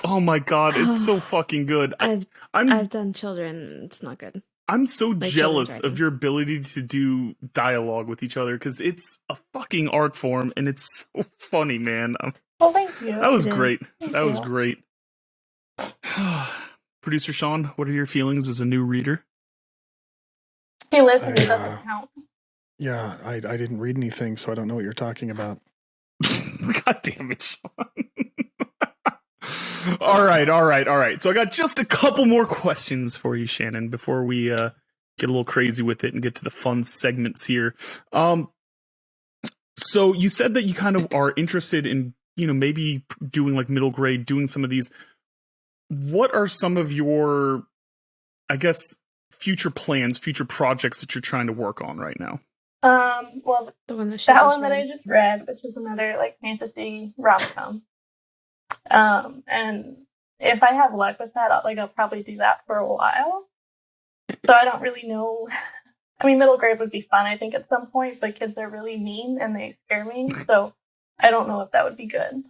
Oh my god, it's so fucking good. I've done children. It's not good. I'm so Like jealous children's of your ability to do dialogue with each other because it's a fucking art form and it's so funny, man. Well, thank you. That was It is. great. Thank That was you. great. Producer Sean, what are your feelings as a new reader? He listens, it I, doesn't count. Yeah, I didn't read anything, so I don't know what you're talking about. God damn it, Sean. All right. So I got just a couple more questions for you, Shannon, before we get a little crazy with it and get to the fun segments here. So you said that you kind of are interested in, maybe doing like middle grade, doing some of these. What are some of your, I guess, future plans, future projects that you're trying to work on right now? Well, The one that she that just one that read. I just read, which is another fantasy rom-com. And if I have luck with that, I'll probably do that for a while. So I don't really know. I mean, middle grade would be fun, I think, at some point, but kids are really mean and they scare me. So I don't know if that would be good.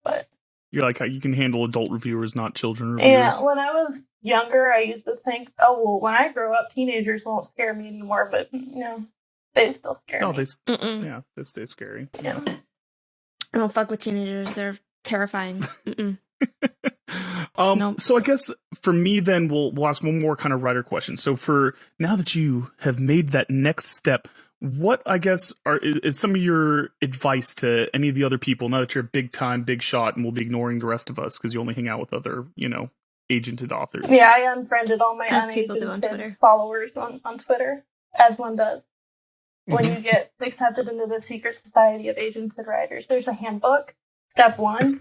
But You're like, how you can handle adult reviewers, not children reviewers. yeah, when I was younger, I used to think, oh, well, when I grow up, teenagers won't scare me anymore. But, they still scare me. They stay scary. Yeah. I don't fuck with teenagers. They're terrifying. Mm-mm. Nope. So I guess for me, then we'll ask one more kind of writer question. So for now that you have made that next step, what I guess is some of your advice to any of the other people now that you're a big shot, and we'll be ignoring the rest of us because you only hang out with other, agented authors. Yeah, I unfriended all my As people do on unagented Twitter. followers on Twitter, as one does. When you get accepted into the secret society of agented writers, there's a handbook. Step 1,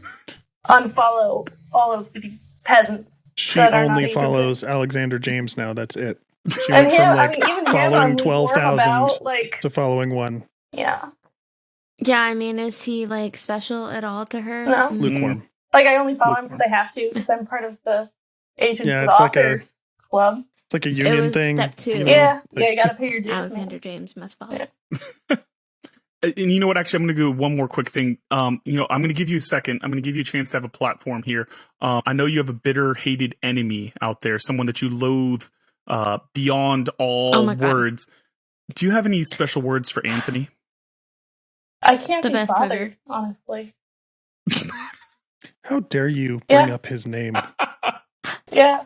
unfollow all of the peasants. She that are not only agented. follows Alexander James now. That's it. She And went him, from even him, following I'm warm 12,000 about, to following 1. yeah. Yeah, I mean, is he special at all to her? No. Lukewarm. I only follow him because I have to, because I'm part of the agented Yeah, it's like authors club. It's like a It union was thing. step 2. Yeah, you gotta pay your dues. Alexander James must follow. Yeah. And you know what? Actually, I'm going to do one more quick thing. I'm going to give you a second. I'm going to give you a chance to have a platform here. I know you have a bitter, hated enemy out there, someone that you loathe beyond all Oh my God. words. Do you have any special words for Anthony? I can't The be best bothered, hugger. honestly. How dare you bring Yeah. up his name? Yeah,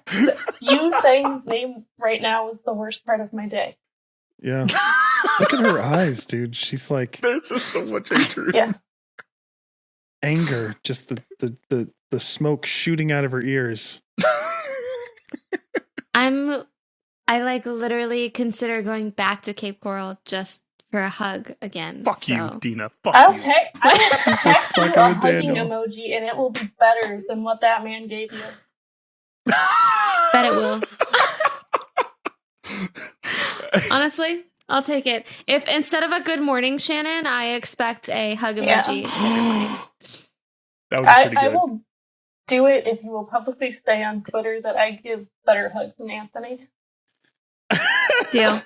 you saying his name right now was the worst part of my day. Yeah. Look at her eyes, dude. She's like There's just so much hatred. Yeah. anger, just the smoke shooting out of her ears. I literally consider going back to Cape Coral just for a hug again. Fuck you, so. Dina. Fuck I will you. text you fucking a with hugging Daniel. emoji, and it will be better than what that man gave you. Bet it will. Honestly, I'll take it. If instead of a good morning, Shannon, I expect a hug Yeah. emoji. every morning. That would be pretty I good. will do it if you will publicly say on Twitter that I give better hugs than Anthony. Deal.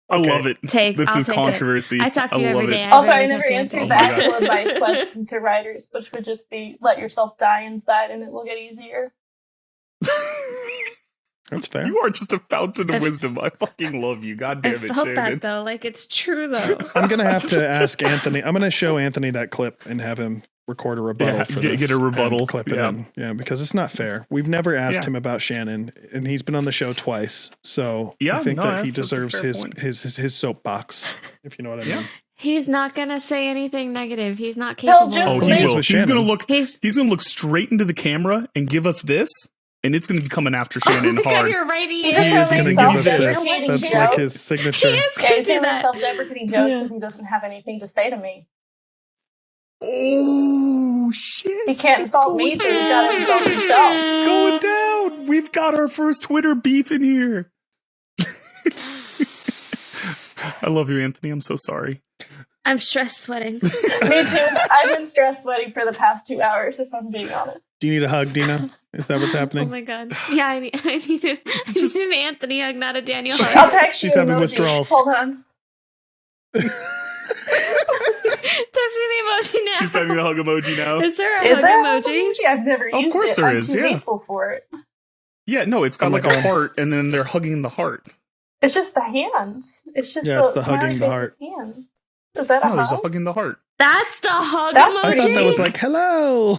I love it. I'll Is take controversy. I talk to you love every day. it. Also, I really never talk to answered Anthony. the Oh my actual God. advice question to writers, which would just be let yourself die inside and it will get easier. That's fair. You are just a fountain of I've- wisdom. I fucking love you. God I damn it, felt Shannon. that though. It's true though. I'm gonna have to ask Anthony. I'm gonna show Anthony that clip and have him record a rebuttal Yeah, for get this. a rebuttal. and clip it Yeah. in. Yeah, because it's not fair. We've never asked Yeah. him about Shannon, and he's been on the show twice. So Yeah, I think no, that he that's a deserves fair point. his soapbox, if you know what I mean. Yeah. He's not gonna say anything negative. He's not He'll capable. just Oh, Well, he he will. was He's Shannon. gonna look. He's He's gonna look straight into the camera and give us this, and it's gonna be coming after Shannon oh my God, hard. you're right. He He is. just He is makes gonna gonna give us give this. us self-deprecating That's like jokes. his He signature. is Yeah, gonna he's do gonna make that. self-deprecating jokes Yeah. because he doesn't have anything to say to me. Oh shit! He can't insult me, so he's gotta insult himself. It's going down. We've got our first Twitter beef in here. I love you, Anthony. I'm so sorry. I'm stress sweating. Me too. I've been stress sweating for the past 2 hours, if I'm being honest. Do you need a hug, Dina? Is that what's Oh happening? my God. Yeah, I needed just- an Anthony hug, not a Daniel I'll hug. text She's you having emoji. withdrawals. Hold on. Text me the emoji now. She's sending the hug emoji now. Is there a Is hug there a hug emoji? emoji? I've never Of used course it. there I'm is, too yeah. hateful for it. Yeah, no, it's got Oh my like a God. heart, and then they're hugging the heart. It's just the hands. It's just Yeah, it's the the hugging smiley the face heart. with hands. Is that a No, there's a hug? hug in the heart. That's the hug That's emoji. I thought that was like hello.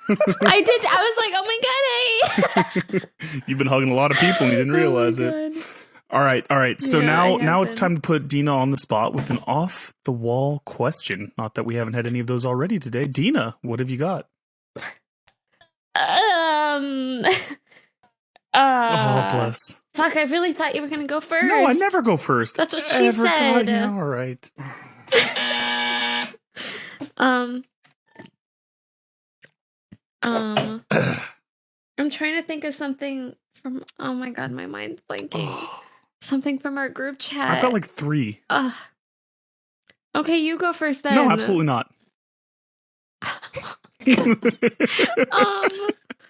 I did. I was like, oh my God, hey. You've been hugging a lot of people and you didn't realize Oh my it. God. All right. So Yeah, I now have it's been. time to put Dina on the spot with an off the wall question. Not that we haven't had any of those already today. Dina, what have you got? Oh, bless. Fuck, I really thought you were gonna go first. No, I never go first. That's what she Ever. said. God, yeah, all right. I'm trying to think of something from. Oh my God, my mind's blanking. Something from our group chat. I've got like 3. Ugh. Okay, you go first then. No, absolutely not.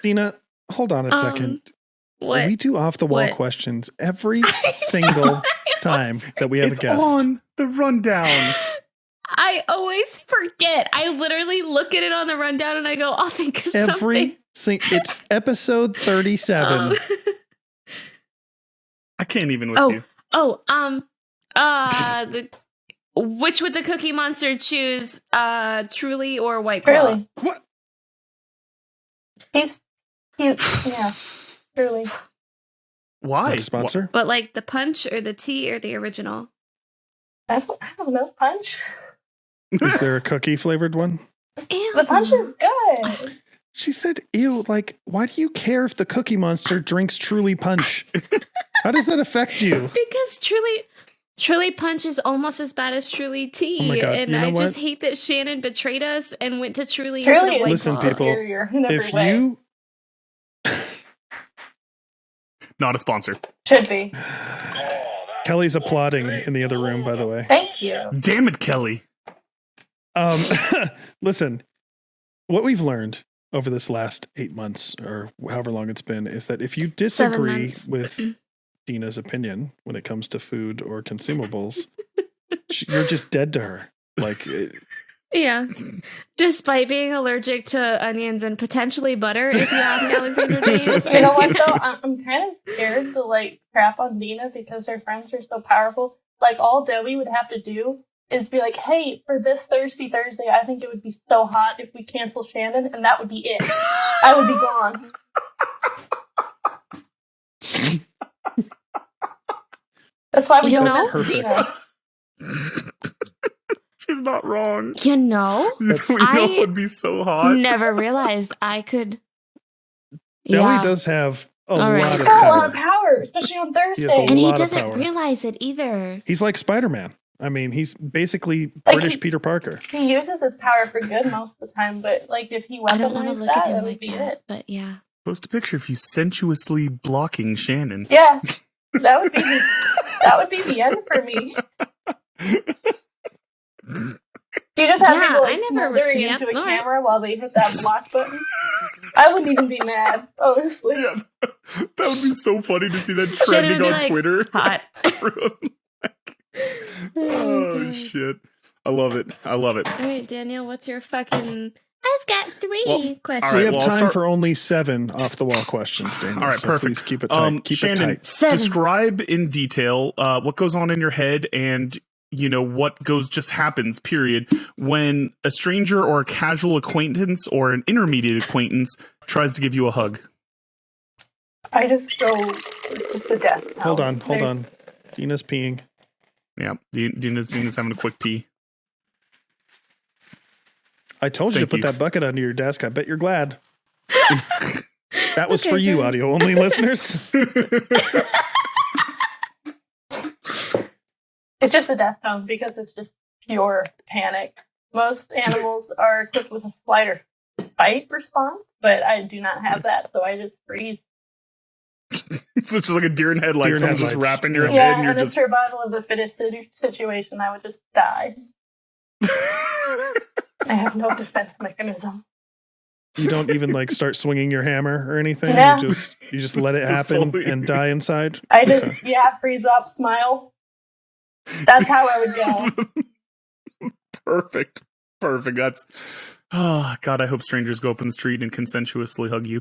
Dina, hold on a second. What? We do off the wall What? questions every single time that we have It's a guest. on the rundown. I always forget. I literally look at it on the rundown and I go, I'll think of something. It's episode 37. I can't even with you. Which would the Cookie Monster choose? Truly or White Claw? Truly. What? He's cute. Yeah. Truly. Why? Not a sponsor? But like the punch or the tea or the original? I don't know. Punch. Is there a cookie flavored one? Ew. The punch is good. She said, ew, like, why do you care if the Cookie Monster drinks Truly Punch? How does that affect you? Because Truly Punch is almost as bad as Truly Tea. Oh my God, And you know I just what? hate that Shannon betrayed us and went to Truly Truly instead of White Listen, Claw. people, superior in every If way. you... Not a sponsor. Should be. Kelly's applauding in the other room, by the way. Thank you. Damn it, Kelly. Listen, what we've learned over this last 8 months or however long it's been is that if you 7 disagree months. with Dina's opinion when it comes to food or consumables, you're just dead to her. Like, Yeah. Despite being allergic to onions and potentially butter, if you ask Alexander James. You know what though? I'm kind of scared to like crap on Dina because her friends are so powerful. Like all Debbie would have to do is be like, "Hey, for this Thirsty Thursday, I think it would be so hot if we cancel Shannon," and that would be it. I would be gone. That's why we You don't know? test Dina. She's not wrong. You know, You know it would be so hot. never realized I could. Deli Yeah. does have a All lot right. of Got a lot of power. power, especially on He has Thursday. And he lot of doesn't power. realize it either. He's like Spider-Man. I mean, he's basically Like, British he- Peter Parker. He uses his power for good most of the time, but like if he I don't want to weaponized look at that, him that would like be that, it. but yeah. Post a picture of you sensuously blocking Shannon. Yeah, that would be the end for me. You just have Yeah, people like I never- smothering yep, into a all right. camera while they hit that block button. I wouldn't even be mad, honestly. That would be so funny to see that Shannon trending would on be like, Twitter. Hot. Oh shit. I love it. I love it. All right, Daniel, what's your fucking... I've got 3 Well, questions. all We right, have well, I'll time start- for only 7 off-the-wall questions, Daniel. All right, so perfect. Please keep it tight. Keep Shannon, it tight. 7. describe in detail what goes on in your head and what just happens, period, when a stranger or a casual acquaintance or an intermediate acquaintance tries to give you a hug. I just go, it's just the death. Hold on. Dina's peeing. Yeah, Dina's having a quick pee. I told you Thank to put you. that bucket under your desk. I bet you're glad. That was Okay, for you, good. audio-only listeners. It's just the death tone because it's just pure panic. Most animals are equipped with a flight or fight response, but I do not have that, so I just freeze. It's just like a deer in headlights. Deer in Someone's just headlights. wrapping your Yeah. head Yeah, and you're and a just... survival of the fittest situation, I would just die. I have no defense mechanism. You don't even like start swinging your hammer or anything. Yeah. You just let it Just happen fully- and die inside. I just, freeze up, smile. That's how I would go. Perfect. That's... Oh, God, I hope strangers go up in the street and consensuously hug you.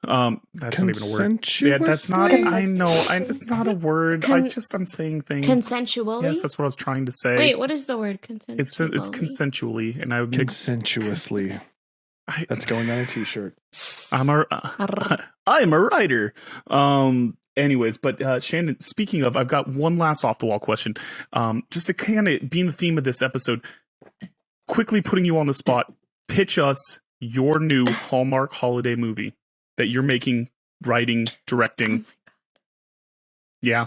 That's not even a word. Yeah, that's not... I know. It's not a word. I'm saying things. Consensually? Yes, that's what I was trying to say. Wait, what is the word consensually? It's consensually, and I would... Consensuously. That's going on a t-shirt. I'm a writer. Anyways, but Shannon, speaking of, I've got one last off the wall question. Just to kind of be in the theme of this episode, quickly putting you on the spot, pitch us your new Hallmark holiday movie that you're making, writing, directing. Yeah.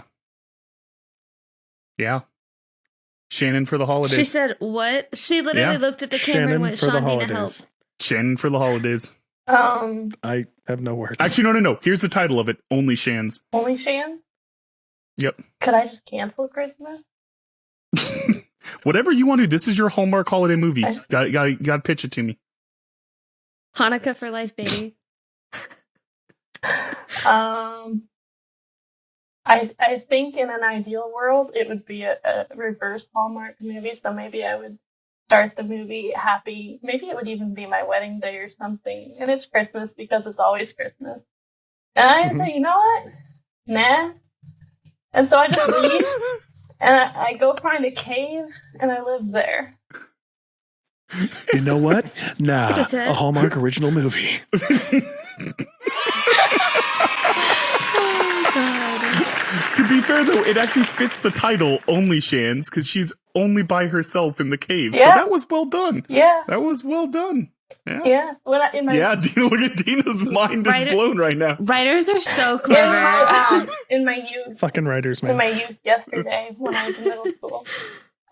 Shannon for the holidays. She said, what? She literally Yeah. looked at the camera and went, for the Shondina, help. holidays. Shannon for the holidays. I have no words. Actually, no. Here's the title of it. Only Shans. Only Shan? Yep. Could I just cancel Christmas? Whatever you want to do. This is your Hallmark holiday movie. I just- Got to pitch it to me. Hanukkah for life, baby. I think in an ideal world, it would be a reverse Hallmark movie. So maybe I would start the movie happy. Maybe it would even be my wedding day or something. And it's Christmas because it's always Christmas. And I just say, you know what? Nah. And so I just leave and I go find a cave and I live there. You know what? Nah, That's it. a Hallmark original movie. To be fair, though, it actually fits the title, Only Shans, because she's only by herself in the cave. So Yeah. that was well done. Yeah. That was well done. Yeah. Yeah. In my Dina, look at Dina's mind is blown right now. Writers are so clever. in my youth, Fucking writers, in man. my youth yesterday when I was in middle school,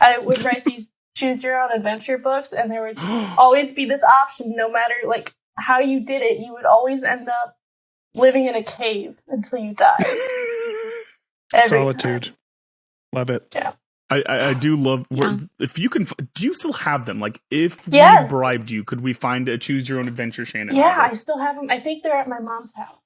I would write these choose your own adventure books, and there would always be this option. No matter like how you did it, you would always end up living in a cave until you died. Every Solitude. time. Love it. Yeah. I do love, Yeah. if you can, do you still have them? Like, if Yes. we bribed you, could we find a Choose Your Own Adventure Shannon? Yeah, I still have them. I think they're at my mom's house.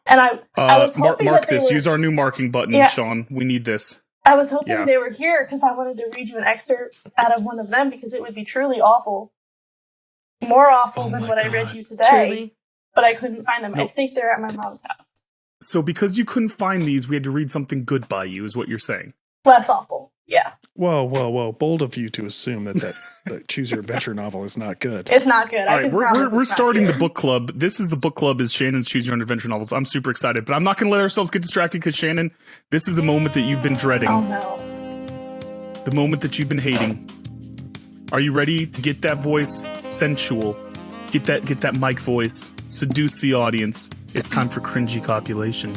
And I was hoping mark that they this. were, Use our new marking button, Yeah. Sean. We need this. I was hoping Yeah. they were here because I wanted to read you an excerpt out of one of them because it would be truly awful. More awful Oh than my what I God. read you today. Truly. But I couldn't find them. I Nope. think they're at my mom's house. So because you couldn't find these, we had to read something good by you, is what you're saying. Less awful. Yeah. Whoa. Bold of you to assume that Choose Your Adventure novel is not good. It's not good. All I right, can promise we're it's not starting the good. book club. This is the book club is Shannon's Choose Your Own Adventure novels. I'm super excited, but I'm not going to let ourselves get distracted because Shannon, this is a moment that you've been dreading. Oh no. The moment that you've been hating. Are you ready to get that voice sensual? Get that mic voice. Seduce the audience. It's time for Cringey Copulation.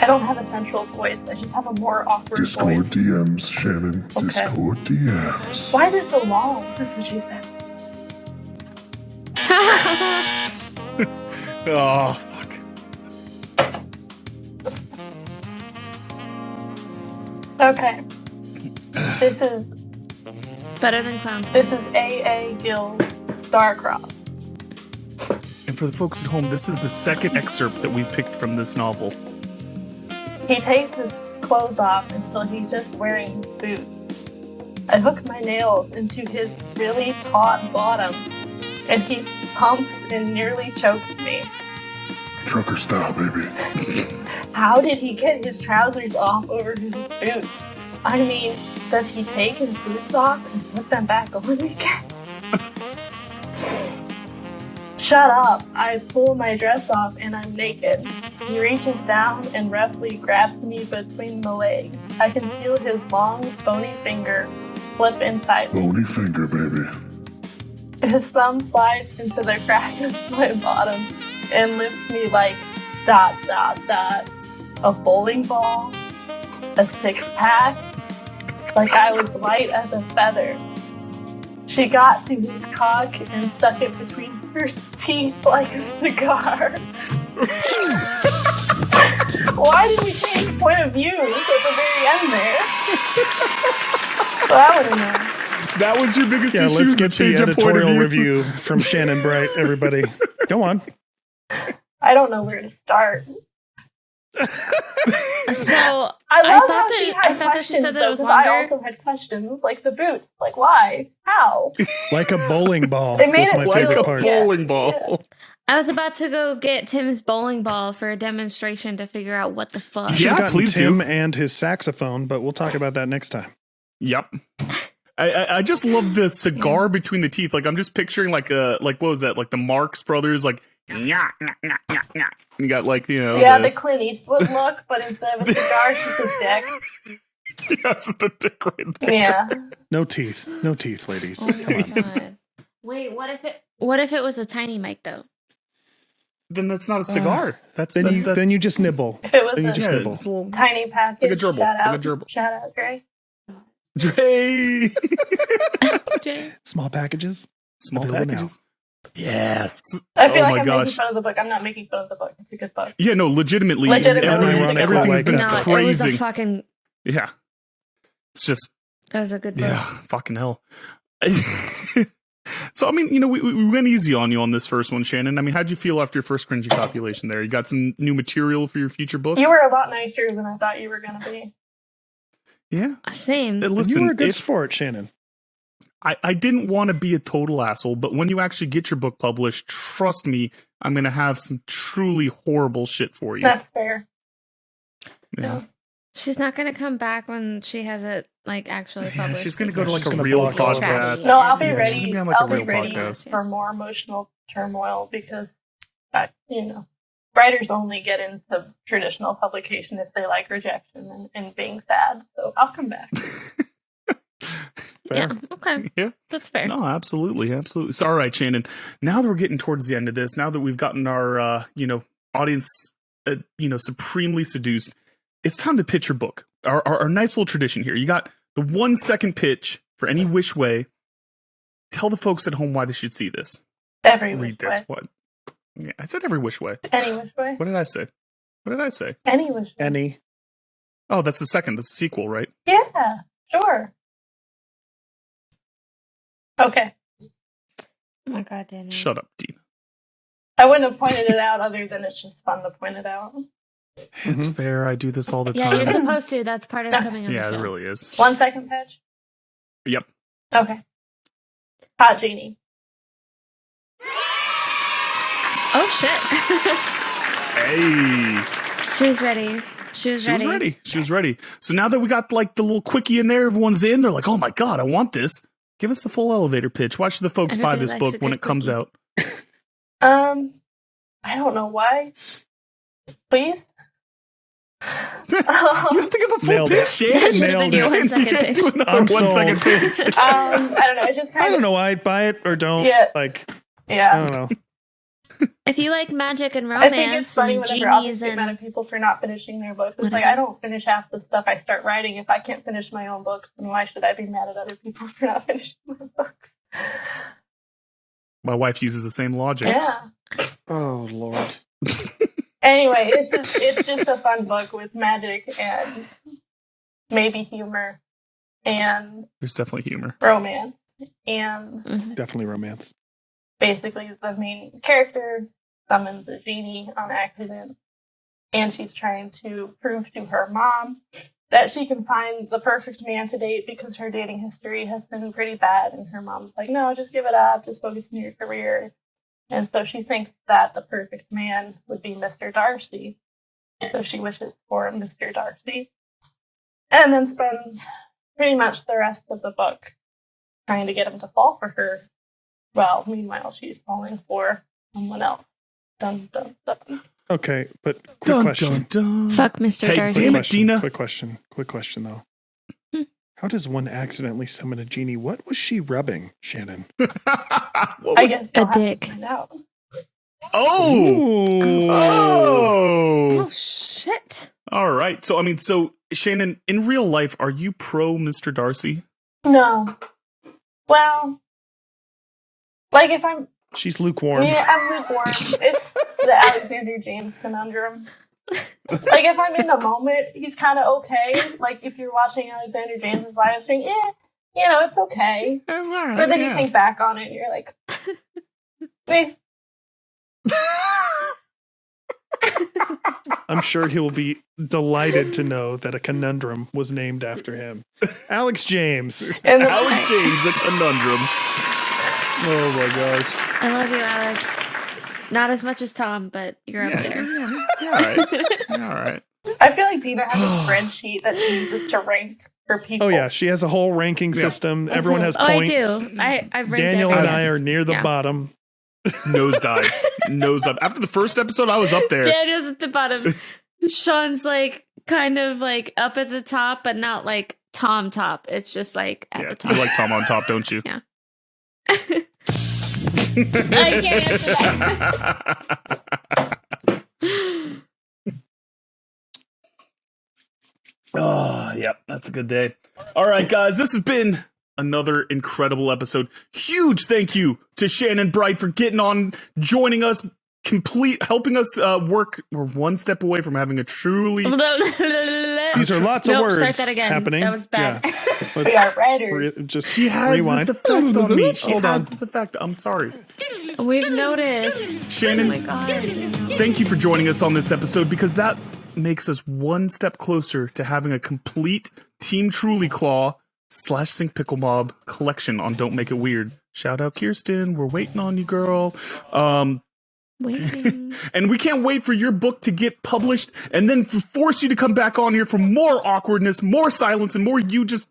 I don't have a central voice. I just have a more awkward Discord voice. DMs, Shannon. Okay. Discord DMs. Why is it so long? That's what she said. Oh, fuck. Okay. This is It's better than clown. A.A. Gill's Starcroft. And for the folks at home, this is the second excerpt that we've picked from this novel. He takes his clothes off until he's just wearing his boots. I hook my nails into his really taut bottom, and he pumps and nearly chokes me. Trucker style, baby. How did he get his trousers off over his boots? I mean, does he take his boots off and put them back on again? Shut up. I pull my dress off and I'm naked. He reaches down and roughly grabs me between the legs. I can feel his long, bony finger flip inside me. Bony finger, baby. His thumb slides into the crack of my bottom and lifts me like ... a bowling ball, a six-pack, like I was light as a feather. She got to his cock and stuck it between her teeth like a cigar. Why did we change point of views at the very end there? Well, I want to know. That was your biggest Yeah, issue, let's is to get the change a point of editorial view. review from Shannon Bright, everybody. Go on. I don't know where to start. So I thought love how that- she I had thought that she questions, said that though, it was 'cause I longer. also had questions, like the boots. Like, why? How? Like a bowling ball They made was it my like Like favorite a part. Yeah. bowling ball. I was about to go get Tim's bowling ball for a demonstration to figure out what the fuck. You should have Yeah, gotten please do. Tim and his saxophone, but we'll talk about that next time. Yep. I just love the cigar between the teeth. Like, I'm just picturing like what was that? Like the Marx Brothers, like nyah, nyah, nyah, nyah, nyah. And you got like, you know, Yeah, the Clint Eastwood look, but instead of a cigar, it's just a dick. yeah, it's just a dick right there. Yeah. No teeth, ladies. Oh Come my on. God. Wait, what if it was a tiny mic though? Then that's not a cigar. That's Then you just nibble. If it was Then you a just yeah, nibble. it's a little tiny package, like a gerbil, shout like out. a gerbil. Shout out, Gray. Dre. Jay? Small packages. Small Available now. packages. Yes. I feel Oh like my I'm gosh. making fun of the book. I'm not making fun of the book. It's a good book. Yeah, no, legitimately, Legitimately, everything's like been No, that. it was a praising. fucking. Yeah. It's just, That was a good book. yeah, fucking hell. So, I mean, we went easy on you on this first one, Shannon. I mean, how'd you feel after your first Cringey Copulation there? You got some new material for your future books? You were a lot nicer than I thought you were going to be. Yeah. Same. Listen, you were a good sport, Shannon. I didn't want to be a total asshole, but when you actually get your book published, trust me, I'm going to have some truly horrible shit for you. That's fair. Yeah. She's not going to come back when she has it actually published. Yeah, she's going to go to She's a gonna real block all of podcast. us. No, I'll be Yeah, she's ready. gonna be on, I'll a be real ready podcast. for more emotional turmoil because, writers only get into traditional publication if they like rejection and being sad. So I'll come back. Yeah, okay. Yeah. That's fair. No, absolutely. Absolutely. So, all right, Shannon, now that we're getting towards the end of this, now that we've gotten our, audience, supremely seduced, it's time to pitch your book. Our nice little tradition here. You got the 1 second pitch for any which way. Tell the folks at home why they should see this. Every Read which this. way. What? Yeah, I said every which way. Any which way. What did I say? Any which way. Any. Oh, that's the second. That's the sequel, right? Yeah, sure. Okay. Oh my God, Daniel. Shut up, Dean. I wouldn't have pointed it out other than it's just fun to point it out. It's fair. I do this all the Yeah, time. you're supposed to. That's part of coming on Yeah, the it show. really is. 1 second pitch? Yep. Okay. Hot Genie. Oh, shit. Hey. She was ready. She was ready. So now that we got the little quickie in there, everyone's in. They're like, "Oh my God, I want this." Give us the full elevator pitch. Why should the folks buy Everybody this likes book a when good it comes quickie. out? I don't know why. Please? You have to give a full Nailed pitch, it. Shannon. That should have been your You 1 second can't pitch. do another I'm 1 second sold. pitch. I don't know. It just kind I of. don't know why. Buy it or don't. Yeah. I Yeah. don't know. If you like magic and I think it's romance funny and whenever I'll genies get mad and... at people for not finishing their books. It's like, Whatever. I don't finish half the stuff I start writing. If I can't finish my own books, then why should I be mad at other people for not finishing my books? My wife uses the same logic. Yeah. Oh Lord. Anyway, it's just a fun book with magic and maybe humor and There's definitely humor. romance. And Mhm. Definitely romance. basically the main character summons a genie on accident, and she's trying to prove to her mom that she can find the perfect man to date because her dating history has been pretty bad, and her mom's like, no, just give it up, just focus on your career. And so she thinks that the perfect man would be Mr. Darcy, so she wishes for Mr. Darcy, and then spends pretty much the rest of the book trying to get him to fall for her. Well, meanwhile, she's falling for someone else. Dun, dun, dun. Okay, but quick question. Fuck Mr. Hey, Darcy. damn it, Dina. Quick question though. Hmm. How does one accidentally summon a genie? What was she rubbing, Shannon? I guess you'll A have to dick. find out. Oh! Ooh. Oh! Oh, shit. All right. So Shannon, in real life, are you pro Mr. Darcy? No. Well, like if I'm, She's lukewarm. yeah, I'm lukewarm. It's the Alexander James conundrum. Like if I'm in the moment, he's kind of okay. Like if you're watching Alexander James's live stream, it's okay. That's all right. But then you think back on it, and you're like, eh. I'm sure he will be delighted to know that a conundrum was named after him. Alex James. And the, Alex James, a conundrum. Oh my gosh. I love you, Alex. Not as much as Tom, but you're up there. All right. All right. I feel like Dina has a spreadsheet that she uses to rank for people. Oh yeah, she has a whole ranking system. Everyone has Oh, points. I do. I've ranked Daniel every and I guest. are near the Yeah. bottom. Nosedive. After the first episode, I was up there. Daniel's at the bottom. Sean's kind of up at the top, but not like Tom top. It's just at the top. You like Tom on top, don't you? Yeah. I can't answer that. Oh, yep. That's a good day. All right, guys. This has been another incredible episode. Huge thank you to Shannon Bright for getting on, joining us, helping us work. We're one step away from having a truly. These are lots of Nope, words start that again. happening. That was bad. Yeah. We are writers. She has rewind. this effect on me. She Hold on. has this effect. I'm sorry. We've noticed. Shannon, Oh my god. thank you for joining us on this episode because that makes us one step closer to having a complete Team Truly Claw / Sync Pickle Mob collection on Don't Make It Weird. Shout out Kirsten. We're waiting on you, girl. Waiting. And we can't wait for your book to get published and then force you to come back on here for more awkwardness, more silence, and more you just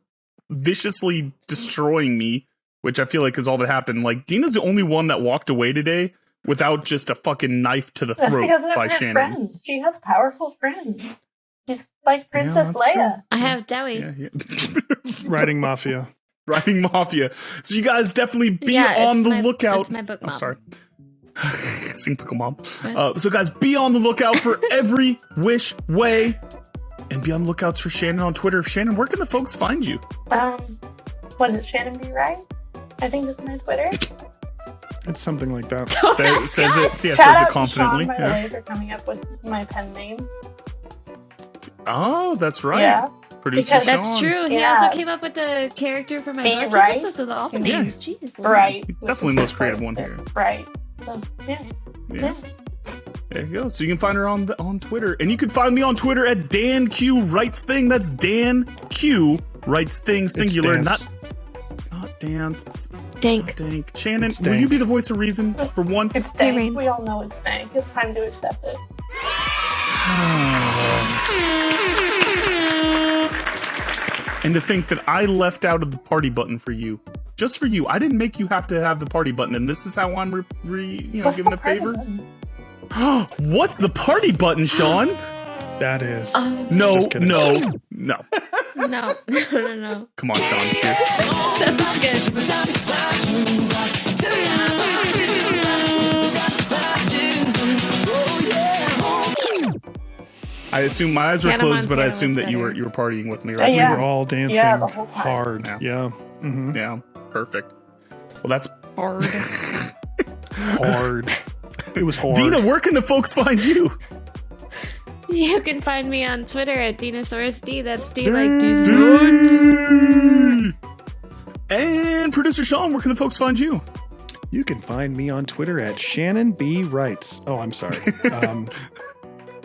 viciously destroying me, which I feel like is all that happened. Like, Dina's the only one that walked away today without just a fucking knife to the That's throat because of by her Shannon. friends. She has powerful friends. She's like Princess that's true. Leia. I have Dowie. Yeah. Writing Mafia. Writing Mafia. So you guys definitely be Yeah, on it's the my- lookout. it's my book, I'm Mom. sorry. Sing Pickle Mom. So guys, be on the lookout for every which way. And be on the lookouts for Shannon on Twitter. Shannon, where can the folks find you? Was it Shannon B. Wright? I think that's my Twitter. It's something like that. Says it Shout says out it confidently. to Sean, by the Yeah. way, for coming up with my pen name. Oh, that's right. Yeah. Producer Because- Sean. That's true. He Yeah. also came up with the character for my Be book. right. He comes up with all the Yeah. names. Jeez. Right. Definitely the most creative one here. Right. So, yeah. Yeah. There you go. So you can find her on Twitter. And you can find me on Twitter at Dan Q Writes Thing. That's Dan Q Writes Thing, singular. dance. It's not dance. Dank. It's not dank. Shannon, It's will you dank. be the voice of reason for once? It's dank. Rain. We all know it's dank. It's time to accept it. And to think that I left out of the party button for you. Just for you. I didn't make you have to have the party button, and this is how I'm What's giving the a favor? party? What's the party button, Sean? That is. No, Just kidding. no. No. No. No. Come on, Sean. Here. That was good. I assume my eyes were Hannah closed, but I Montana assumed was that you were better. partying with me, right? We Yeah. were all dancing Yeah, the whole time. hard. Yeah. Yeah. Mhm. Yeah, perfect. Well, that's Hard. Hard. It was hard. Dina. Where can the folks find you? You can find me on Twitter at DinosaurusD. That's D like D's nuts. And producer Sean, where can the folks find you? You can find me on Twitter at Shannon B. Writes. Oh, I'm sorry.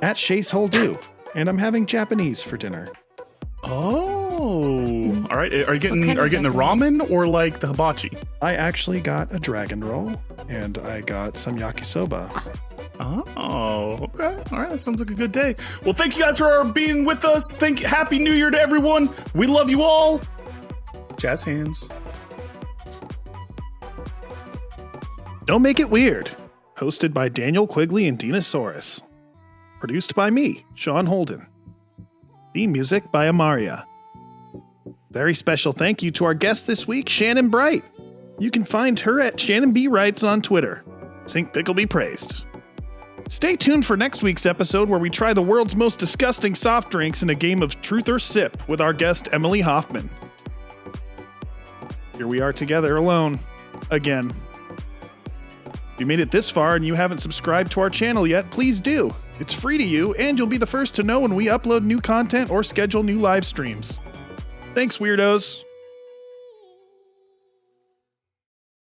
At Chase Holdu. And I'm having Japanese for dinner. Oh, all right. Are you getting kind of the ramen or like the hibachi? I actually got a dragon roll and I got some yakisoba. Oh, okay. All right. That sounds like a good day. Well, thank you guys for being with us. Happy New Year to everyone. We love you all. Jazz hands. Don't Make It Weird. Hosted by Daniel Quigley and Dinosaurus. Produced by me, Sean Holden. Theme music by Amaria. Very special thank you to our guest this week, Shannon Bright. You can find her at Shannon B. Writes on Twitter. Sink Pickle be praised. Stay tuned for next week's episode where we try the world's most disgusting soft drinks in a game of Truth or Sip with our guest Emily Hoffman. Here we are together alone. Again. If you made it this far and you haven't subscribed to our channel yet, please do. It's free to you, and you'll be the first to know when we upload new content or schedule new live streams. Thanks, weirdos.